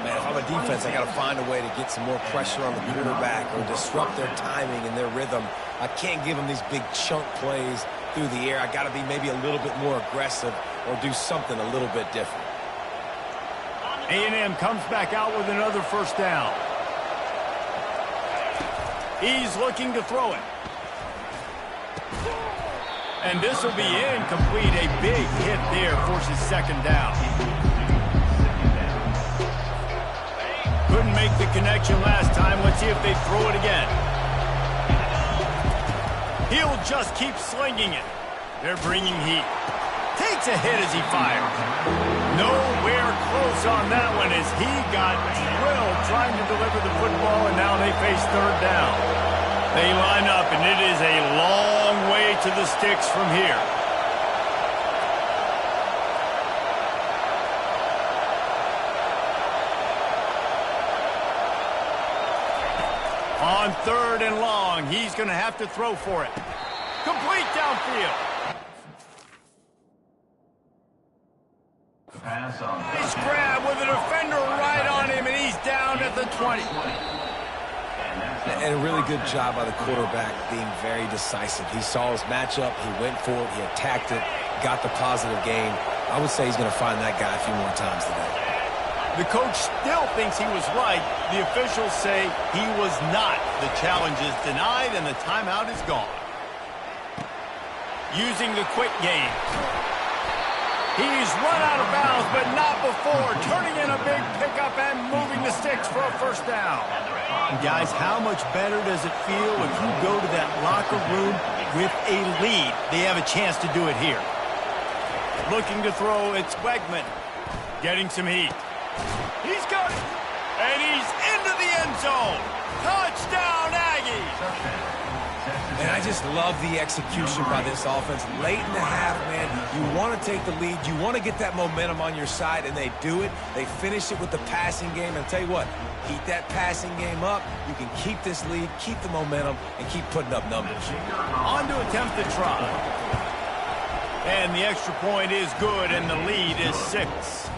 Man, if I'm a defense, I got to find a way to get some more pressure on the quarterback or disrupt their timing and their rhythm. I can't give them these big chunk plays through the air. I got to be maybe a little bit more aggressive or do something a little bit different. A&M comes back out with another 1st down. He's looking to throw it. And this will be incomplete. A big hit there forces 2nd down. Couldn't make the connection last time. Let's see if they throw it again. He'll just keep slinging it. They're bringing heat. Takes a hit as he fires. Nowhere close on that one as he got drilled trying to deliver the football, and now they face 3rd down. They line up, and it is a long way to the sticks from here. On 3rd and long, he's going to have to throw for it. Complete downfield. Nice grab with a defender right on him, and he's down at the 20. And a really good job by the quarterback being very decisive. He saw his matchup, he went for it, he attacked it, got the positive gain. I would say he's going to find that guy a few more times today. The coach still thinks he was right. The officials say he was not. The challenge is denied, and the timeout is gone. Using the quick game. He's run out of bounds, but not before. Turning in a big pickup and moving the sticks for a 1st down. And guys, how much better does it feel if you go to that locker room with a lead? They have a chance to do it here. Looking to throw, it's Wegman. Getting some heat. He's got it. And he's into the end zone. Touchdown, Aggies. And I just love the execution by this offense. Late in the half, man, you want to take the lead. You want to get that momentum on your side, and they do it. They finish it with the passing game. And I'll tell you what, keep that passing game up. You can keep this lead, keep the momentum, and keep putting up numbers. On to attempt the try. And the extra point is good, and the lead is 6.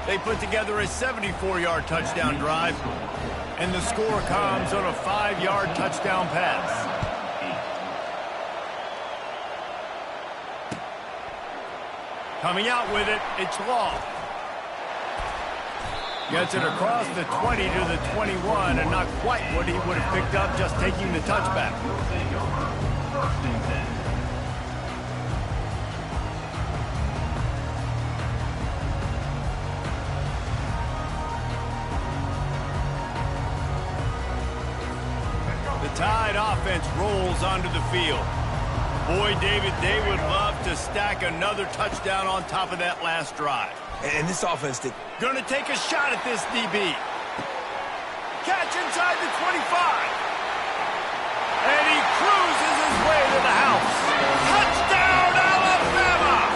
They put together a 74-yard touchdown drive, and the score comes on a 5-yard touchdown pass. Coming out with it, it's Law. Gets it across the 20 to the 21, and not quite what he would have picked up just taking the touchback. The Tide offense rolls onto the field. Boy, David, they would love to stack another touchdown on top of that last drive. And this offense did. Gonna take a shot at this DB. Catch inside the 25. And he cruises his way to the house. Touchdown, Alabama!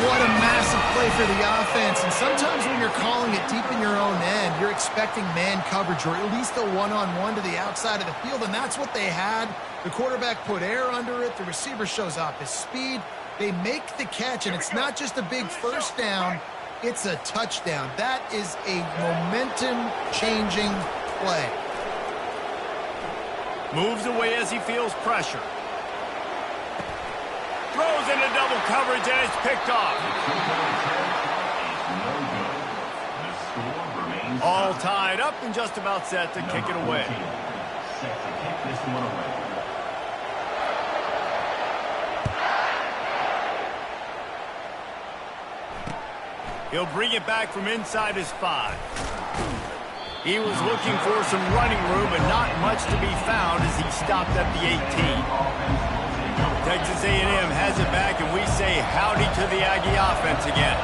What a massive play for for the offense, and sometimes when you're calling it deep in your own end, you're expecting man coverage or at least a one-on-one to the outside of the field, and that's what they had. The quarterback put air under it. The receiver shows off his speed. They make the catch, and it's not just a big first down, it's a touchdown. That is a momentum-changing play. Moves away as he feels pressure. Throws into double coverage, and it's picked off. All tied up and just about set to kick it away. Set to kick this one away. He'll bring it back from inside his 5. He was looking for some running room, but not much to be found as he stopped at the 18. Texas A&M has it back, and we say howdy to the Aggie offense again.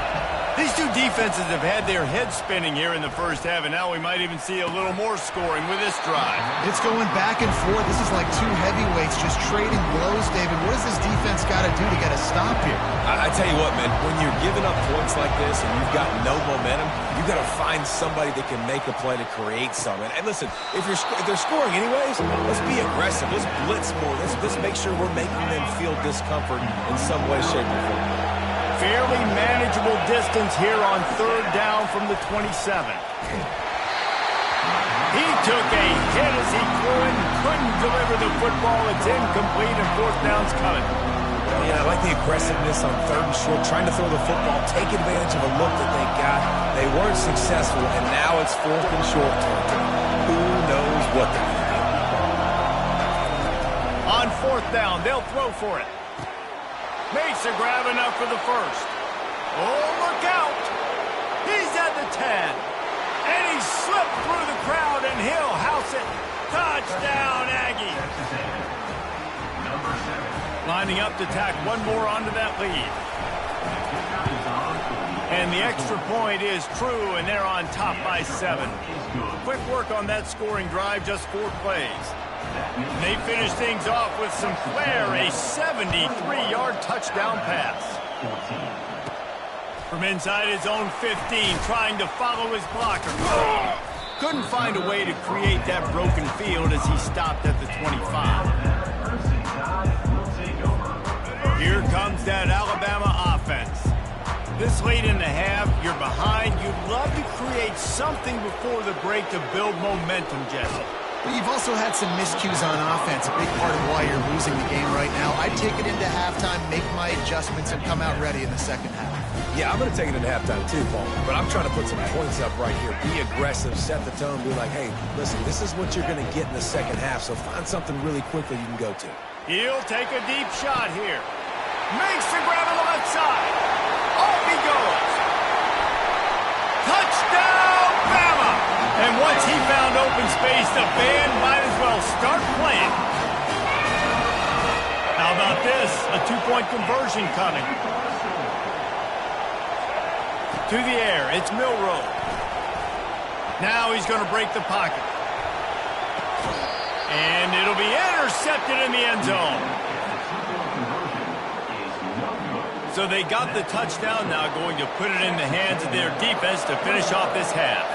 These two defenses have had their heads spinning here in the first half, and now we might even see a little more scoring with this drive. It's going back and forth. This is like two heavyweights just trading blows, David. What does this defense got to do to get a stop here? I tell you what, man, when you're giving up points like this and you've got no momentum, you've got to find somebody that can make a play to create something. And listen, if they're scoring anyways, let's be aggressive. Let's blitz more. Let's make sure we're making them feel discomfort in some way, shape, or form. Fairly manageable distance here on 3rd down from the 27. He took a hit as he threw it and couldn't deliver the football. It's incomplete and 4th down's coming. Yeah, I like the aggressiveness on 3rd and short, trying to throw the football, take advantage of a look that they got. They weren't successful, and now it's 4th and short territory. Who knows what they're going to do? On 4th down, they'll throw for it. Makes a grab enough for the first. Oh, look out! He's at the 10. And he slipped through the crowd, and he'll house it. Touchdown, Aggie! Lining up to tack one more onto that lead. And the extra point is true, and they're on top by 7. Quick work on that scoring drive, just 4 plays. They finish things off with some flair, a 73-yard touchdown pass. From inside his own 15, trying to follow his blocker. Couldn't find a way to create that broken field as he stopped at the 25. Here comes that Alabama offense. This late in the half, you're behind. You'd love to create something before the break to build momentum, Jesse. Well, you've also had some miscues on offense, a big part of why you're losing the game right now. I'd take it into halftime, make my adjustments, and come out ready in the second half. Yeah, I'm going to take it into halftime too, Paul. But I'm trying to put some points up right here. Be aggressive, set the tone, be like, hey, listen, this is what you're going to get in the second half, so find something really quickly you can go to. He'll take a deep shot here. Makes the grab on the left side. Off he goes. Touchdown, Bama! And once he found open space, the band might as well start playing. How about this? A 2-point conversion coming. To the air, it's Milroe. Now he's going to break the pocket. And it'll be intercepted in the end zone. So they got the touchdown, now going to put it in the hands of their defense to finish off this half.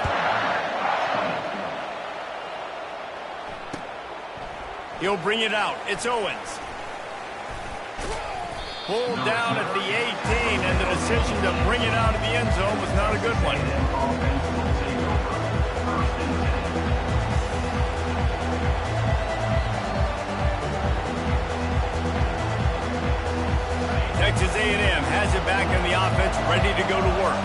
He'll bring it out. It's Owens. Pulled down at the 18, and the decision to bring it out of the end zone was not a good one. Texas A&M has it back in the offense, ready to go to work.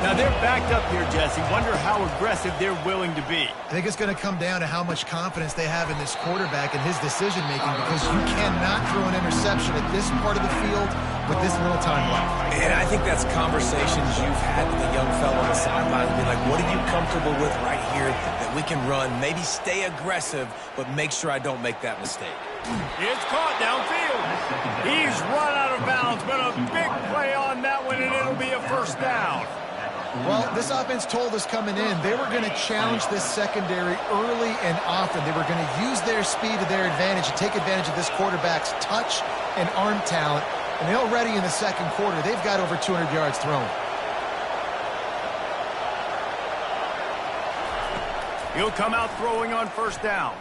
Now they're backed up here, Jesse. Wonder how aggressive they're willing to be. I think it's going to come down to how much confidence they have in this quarterback and his decision-making, because you cannot throw an interception at this part of the field with this little time left. And I think that's conversations you've had with the young fellow on the sideline. Be like, what are you comfortable with right here that we can run? Maybe stay aggressive, but make sure I don't make that mistake. It's caught downfield. He's run out of bounds, but a big play on that one, and it'll be a first down. Well, this offense told us coming in they were going to challenge this secondary early and often. They were going to use their speed to their advantage and take advantage of this quarterback's touch and arm talent. And they already in the second quarter, they've got over 200 yards thrown. He'll come out throwing on first down.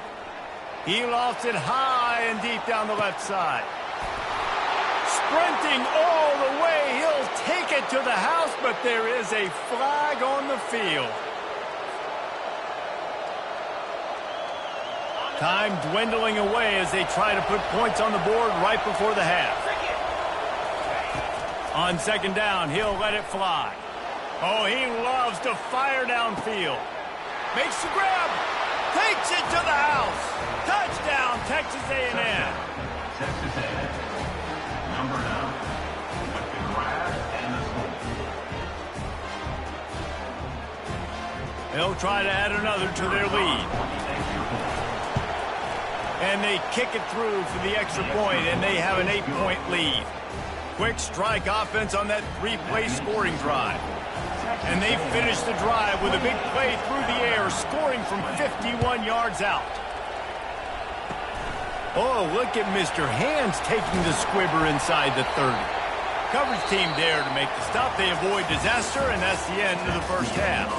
He lofts it high and deep down the left side. Sprinting all the way, he'll take it to the house, but there is a flag on the field. Time dwindling away as they try to put points on the board right before the half. On second down, he'll let it fly. Oh, he loves to fire downfield. Makes the grab. Takes it to the house. Touchdown, Texas A&M. Texas A&M. Number 9. With the grab and the score. They'll try to add another to their lead. And they kick it through for the extra point, and they have an 8-point lead. Quick strike offense on that 3-play scoring drive. And they finish the drive with a big play through the air, scoring from 51 yards out. Oh, look at Mr. Hands taking the squibber inside the 30. Coverage team there to make the stop. They avoid disaster, and that's the end of the first half.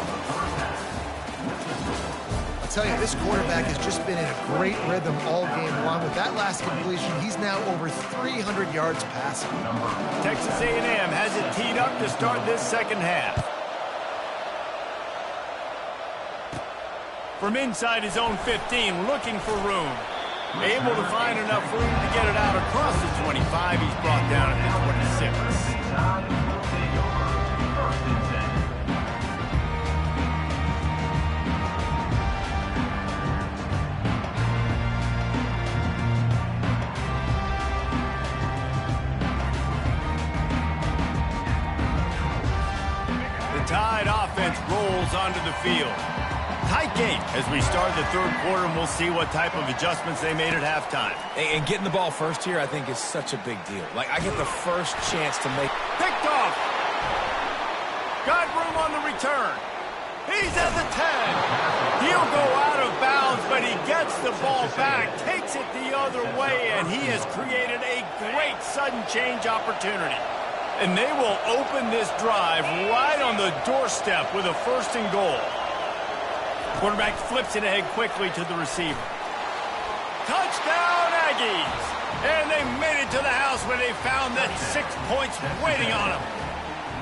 I'll tell you, this quarterback has just been in a great rhythm all game long. With that last completion, he's now over 300 yards passing. Texas A&M has it teed up to start this second half. From inside his own 15, looking for room. Able to find enough room to get it out across the 25. He's brought down at the 26. The Tide offense rolls onto the field. Tight game as we start the third quarter, and we'll see what type of adjustments they made at halftime. And getting the ball first here, I think, is such a big deal. Like, I get the first chance to make... Picked off! Got room on the return. He's at the 10. He'll go out of bounds, but he gets the ball back, takes it the other way, and he has created a great sudden change opportunity. And they will open this drive right on the doorstep with a 1st and goal. Quarterback flips it ahead quickly to the receiver. Touchdown, Aggies! And they made it to the house when they found that 6 points waiting on them.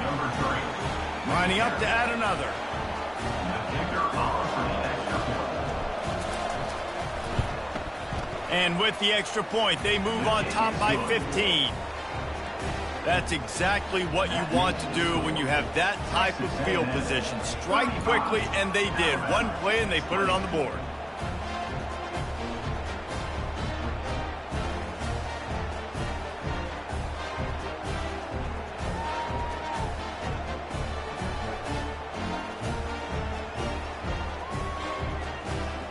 Number 3. Lining up to add another. The kicker on for the extra point. And with the extra point, they move on top by 15. That's exactly what you want to do when you have that type of field position. Strike quickly, and they did. One play, and they put it on the board.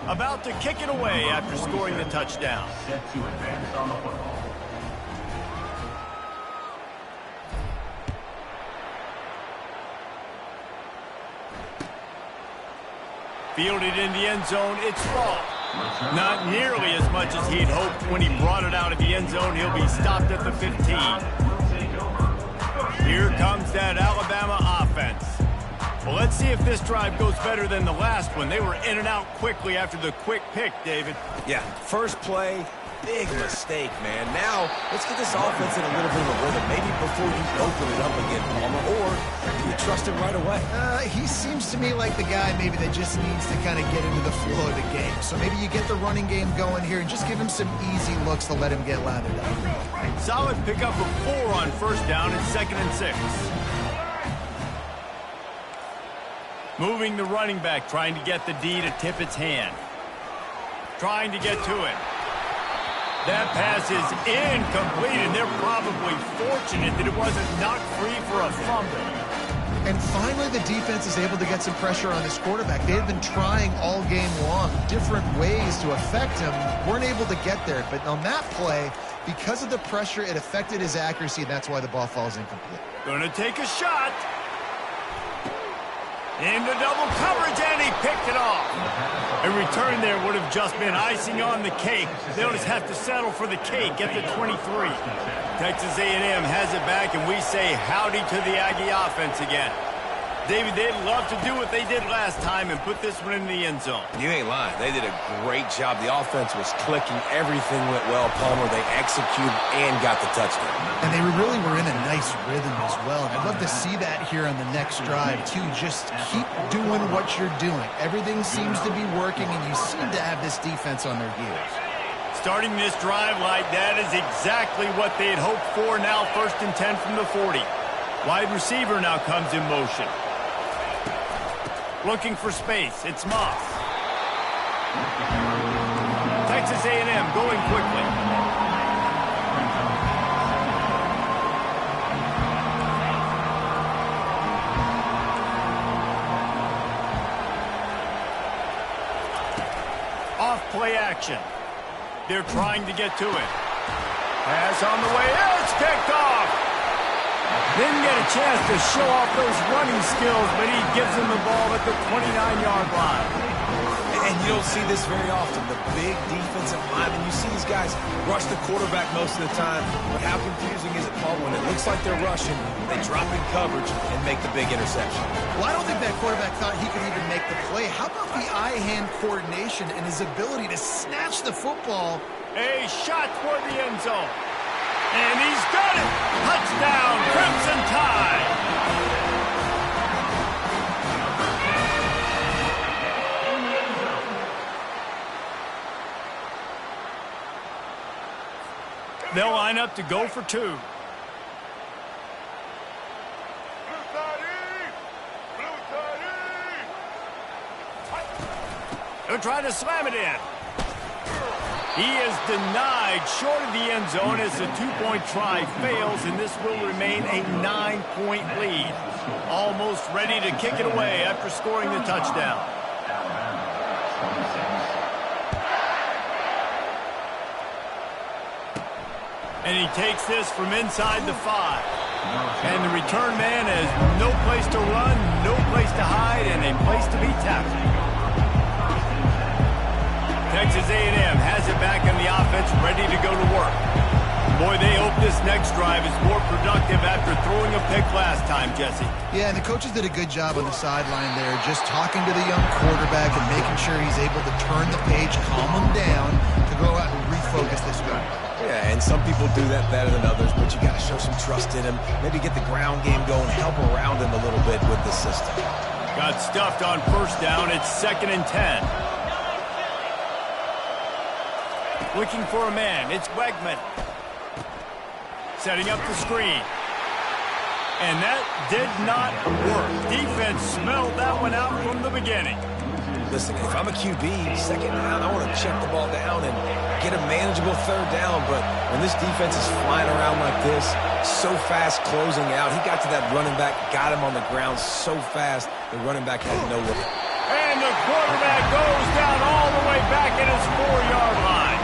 About to kick it away after scoring the touchdown. Set to advance on the football. Fielded in the end zone, it's ball. Not nearly as much as he'd hoped when he brought it out of the end zone. He'll be stopped at the 15. Here comes that Alabama offense. Well, let's see if this drive goes better than the last one. They were in and out quickly after the quick pick, David. Yeah, first play, big mistake, man. Now, let's get this offense in a little bit of a rhythm. Maybe before you open it up again, Palmer, or do you trust him right away? He seems to me like the guy maybe that just needs to kind of get into the flow of the game. So maybe you get the running game going here and just give him some easy looks to let him get lathered up. Solid pickup of 4 on first down and 2nd and 6. Moving the running back, trying to get the D to tip its hand. Trying to get to it. That pass is incomplete, and they're probably fortunate that it wasn't knocked free for a fumble. And finally, the defense is able to get some pressure on this quarterback. They had been trying all game long different ways to affect him. Weren't able to get there. But on that play, because of the pressure, it affected his accuracy, and that's why the ball falls incomplete. Gonna take a shot. Into double coverage, and he picked it off. A return there would have just been icing on the cake. They'll just have to settle for the cake at the 23. Texas A&M has it back, and we say howdy to the Aggie offense again. David, they'd love to do what they did last time and put this one in the end zone. You ain't lying. They did a great job. The offense was clicking. Everything went well, Palmer. They executed and got the touchdown. And they really were in a nice rhythm as well. And I'd love to see that here on the next drive, too. Just keep doing what you're doing. Everything seems to be working, and you seem to have this defense on their heels. Starting this drive like that is exactly what they had hoped for. Now 1st and 10 from the 40. Wide receiver now comes in motion. Looking for space. It's Moss. Texas A&M going quickly. Off play action. They're trying to get to it. Pass on the way. It's picked off. Didn't get a chance to show off those running skills, but he gives him the ball at the 29-yard line. And you don't see this very often. The big defensive linemen, you see these guys rush the quarterback most of the time, but how confusing is it, Paul, when it looks like they're rushing, they drop in coverage and make the big interception? Well, I don't think that quarterback thought he could even make the play. How about the eye-hand coordination and his ability to snatch the football? A shot toward the end zone. And he's got it. Touchdown, Crimson Tide. They'll line up to go for 2. They'll try to slam it in. He is denied short of the end zone as the 2-point try fails, and this will remain a 9-point lead. Almost ready to kick it away after scoring the touchdown. And he takes this from inside the 5. And the return man has no place to run, no place to hide, and a place to be tackled. Texas A&M has it back in the offense, ready to go to work. Boy, they hope this next drive is more productive after throwing a pick last time, Jesse. Yeah, and the coaches did a good job on the sideline there, just talking to the young quarterback and making sure he's able to turn the page, calm him down, to go out and refocus this guy. Yeah, and some people do that better than others, but you got to show some trust in him, maybe get the ground game going, help around him a little bit with the system. Got stuffed on 1st down. It's 2nd and 10. Looking for a man. It's Wegman. Setting up the screen. And that did not work. Defense smelled that one out from the beginning. Listen, if I'm a QB, 2nd down, I want to check the ball down and get a manageable 3rd down. But when this defense is flying around like this, so fast closing out, he got to that running back, got him on the ground so fast, the running back had no way. And the quarterback goes down all the way back at his 4-yard line.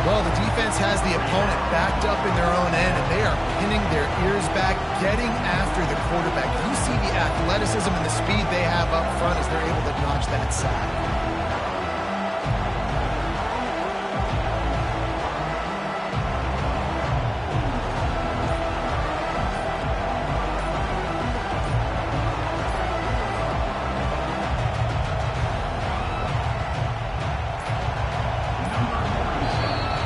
Well, the defense has the opponent backed up in their own end, and they are pinning their ears back, getting after the quarterback. You see the athleticism and the speed they have up front as they're able to dodge that sack.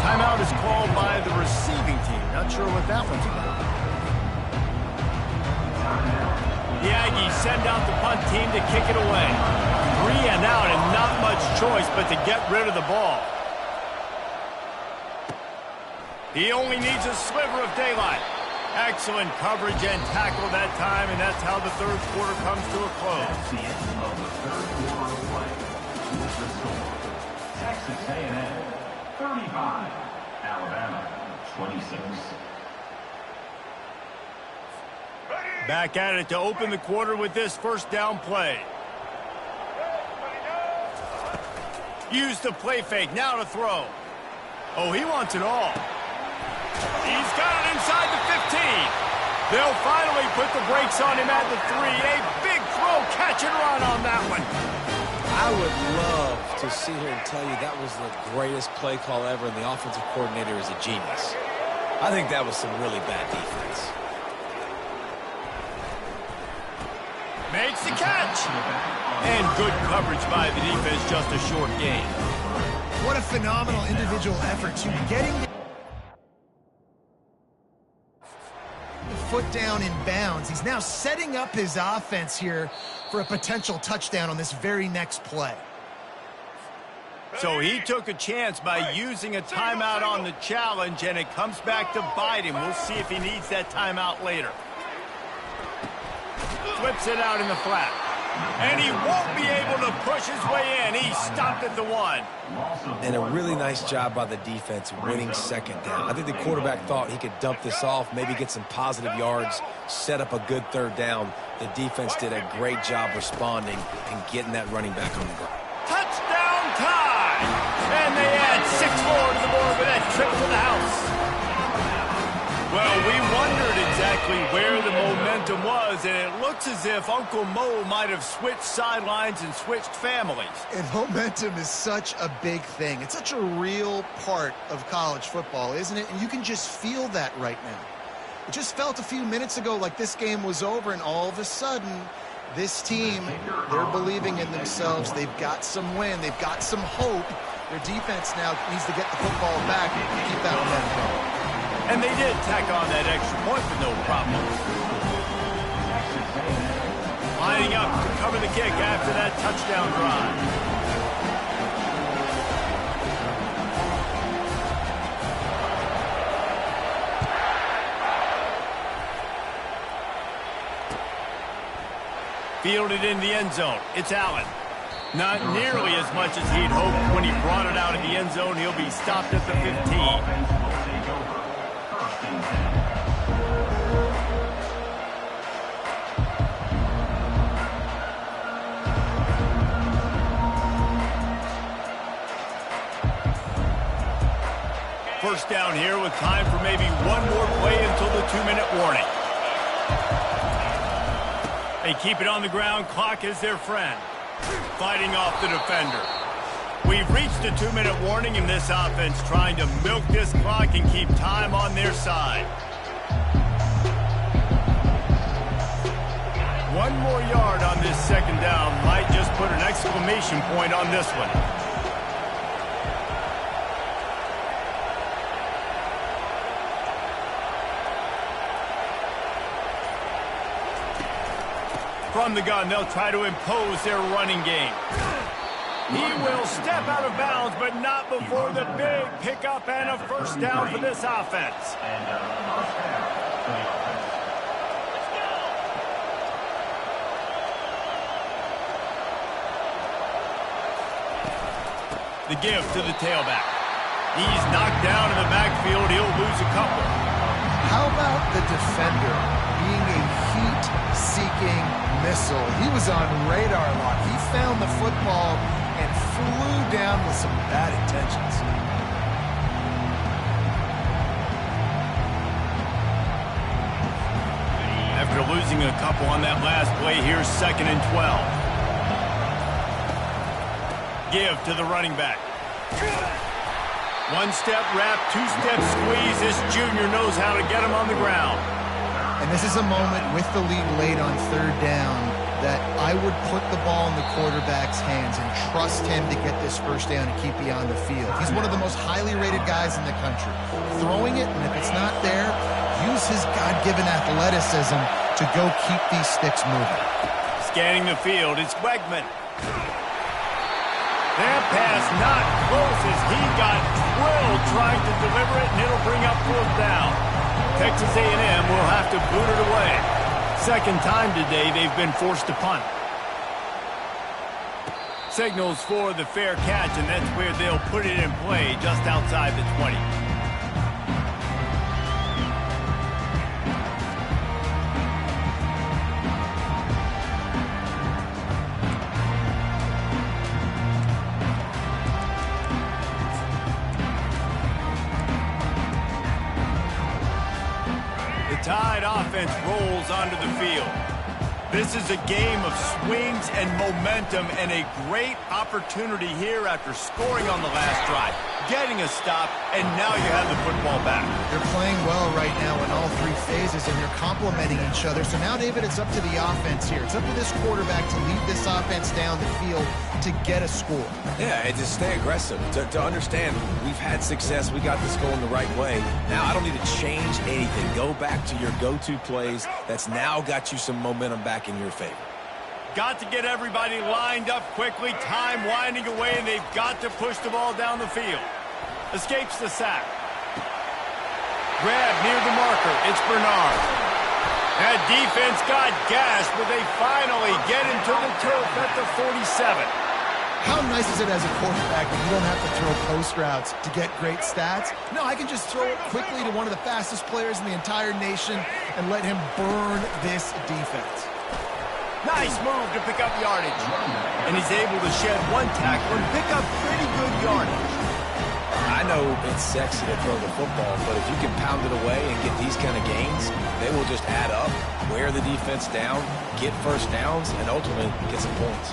Timeout is called by the receiving team. Not sure what that one's about. The Aggies send out the punt team to kick it away. 3 and out and not much choice but to get rid of the ball. He only needs a sliver of daylight. Excellent coverage and tackle that time, and that's how the 3rd quarter comes to a close. That's the end of the 3rd quarter of play. With the score, Texas A&M 35, Alabama 26. Back at it to open the quarter with this 1st down play. Use the play fake, now to throw. Oh, he wants it all. He's got it inside the 15. They'll finally put the brakes on him at the 3. A big throw, catch and run on that one. I would love to sit here and tell you that was the greatest play call ever, and the offensive coordinator is a genius. I think that was some really bad defense. Makes the catch. And good coverage by the defense, just a short gain. What a phenomenal individual effort to getting the foot down in bounds. He's now setting up his offense here for a potential touchdown on this very next play. So he took a chance by using a timeout on the challenge, and it comes back to bite him. We'll see if he needs that timeout later. Flips it out in the flat. And he won't be able to push his way in. He stopped at the 1. And a really nice job by the defense winning second down. I think the quarterback thought he could dump this off, maybe get some positive yards, set up a good third down. The defense did a great job responding and getting that running back on the ground. Touchdown tie! And they add 6 more to the board with that trip to the house. Well, we wondered exactly where the momentum was, and it looks as if Uncle Mo might have switched sidelines and switched families. And momentum is such a big thing. It's such a real part of college football, isn't it? And you can just feel that right now. It just felt a few minutes ago like this game was over, and all of a sudden, this team, they're believing in themselves. They've got some wind. They've got some hope. Their defense now needs to get the football back and keep that momentum going. And they did tack on that extra point with no problem. Lining up to cover the kick after that touchdown drive. Fielded in the end zone. It's Allen. Not nearly as much as he'd hoped when he brought it out of the end zone. He'll be stopped at the 15. First down here with time for maybe one more play until the 2-minute warning. They keep it on the ground. Clock is their friend. Fighting off the defender. We've reached a 2-minute warning in this offense, trying to milk this clock and keep time on their side. One more yard on this second down might just put an exclamation point on this one. From the gun, they'll try to impose their running game. He will step out of bounds, but not before the big pickup and a first down for this offense. The give to the tailback. He's knocked down in the backfield. He'll lose a couple. How about the defender being a heat-seeking missile? He was on radar lock. He found the football and flew down with some bad intentions. After losing a couple on that last play, here's 2nd and 12. Give to the running back. One-step wrap, two-step squeeze. This junior knows how to get him on the ground. And this is a moment with the lead late on 3rd down that I would put the ball in the quarterback's hands and trust him to get this first down and keep beyond the field. He's one of the most highly rated guys in the country. Throwing it, and if it's not there, use his God-given athleticism to go keep these sticks moving. Scanning the field, it's Wegman. That pass not close as he got drilled trying to deliver it, and it'll bring up 4th down. Texas A&M will have to boot it away. Second time today they've been forced to punt. Signals for the fair catch, and that's where they'll put it in play just outside the 20. Tide offense rolls onto the field. This is a game of swings and momentum, and a great opportunity here after scoring on the last drive, getting getting a stop, and now you have the football back. They're playing well right now in all three phases, and they're complementing each other. So now, David, it's up to the offense here. It's up to this quarterback to lead this offense down the field to get a score. Yeah, and to stay aggressive, to understand we've had success, we got this going the right way. Now I don't need to change anything. Go back to your go-to plays. That's now got you some momentum back in your favor. Got to get everybody lined up quickly. Time winding away, and they've got to push the ball down the field. Escapes the sack. Grab near the marker. It's Bernard. That defense got gassed, but they finally get him to the turf at the 47. How nice is it as a quarterback when you don't have to throw post routes to get great stats? No, I can just throw it quickly to one of the fastest players in the entire nation and let him burn this defense. Nice move to pick up yardage. And he's able to shed one tackle and pick up pretty good yardage. I know it's sexy to throw the football, but if you can pound it away and get these kind of gains, they will just add up, wear the defense down, get first downs, and ultimately get some points.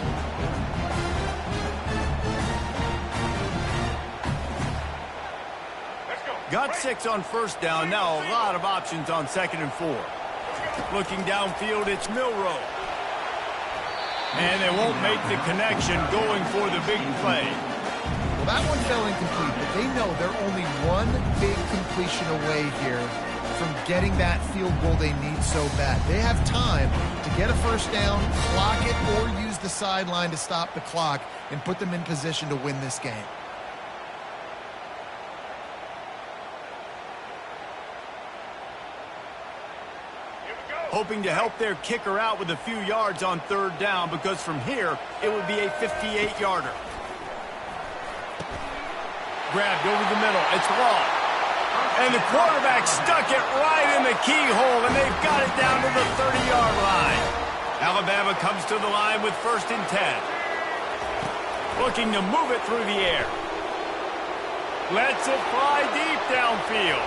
Got 6 on first down. Now a lot of options on 2nd and 4. Looking downfield, it's Milroe. And they won't make the connection going for the big play. Well, that one fell incomplete, but they know they're only one big completion away here from getting that field goal they need so bad. They have time to get a first down, clock it, or use the sideline to stop the clock and put them in position to win this game. Hoping to help their kicker out with a few yards on 3rd down, because from here, it would be a 58-yarder. Grabbed over the middle. It's Law. And the quarterback stuck it right in the keyhole, and they've got it down to the 30-yard line. Alabama comes to the line with 1st and 10. Looking to move it through the air. Lets it fly deep downfield.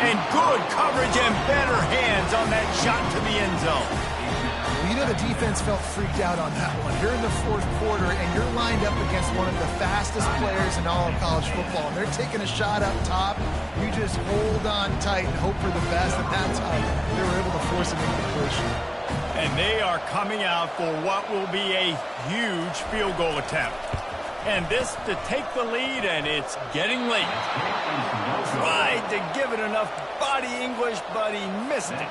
And good coverage and better hands on that shot to the end zone. Well, you know the defense felt freaked out on that one. You're in the 4th quarter, and you're lined up against one of the fastest players in all of college football. And they're taking a shot up top. You just hold on tight and hope for the best, and that's how they were able to force an incompletion. And they are coming out for what will be a huge field goal attempt. And this to take the lead, and it's getting late. Tried to give it enough body English, but he missed it.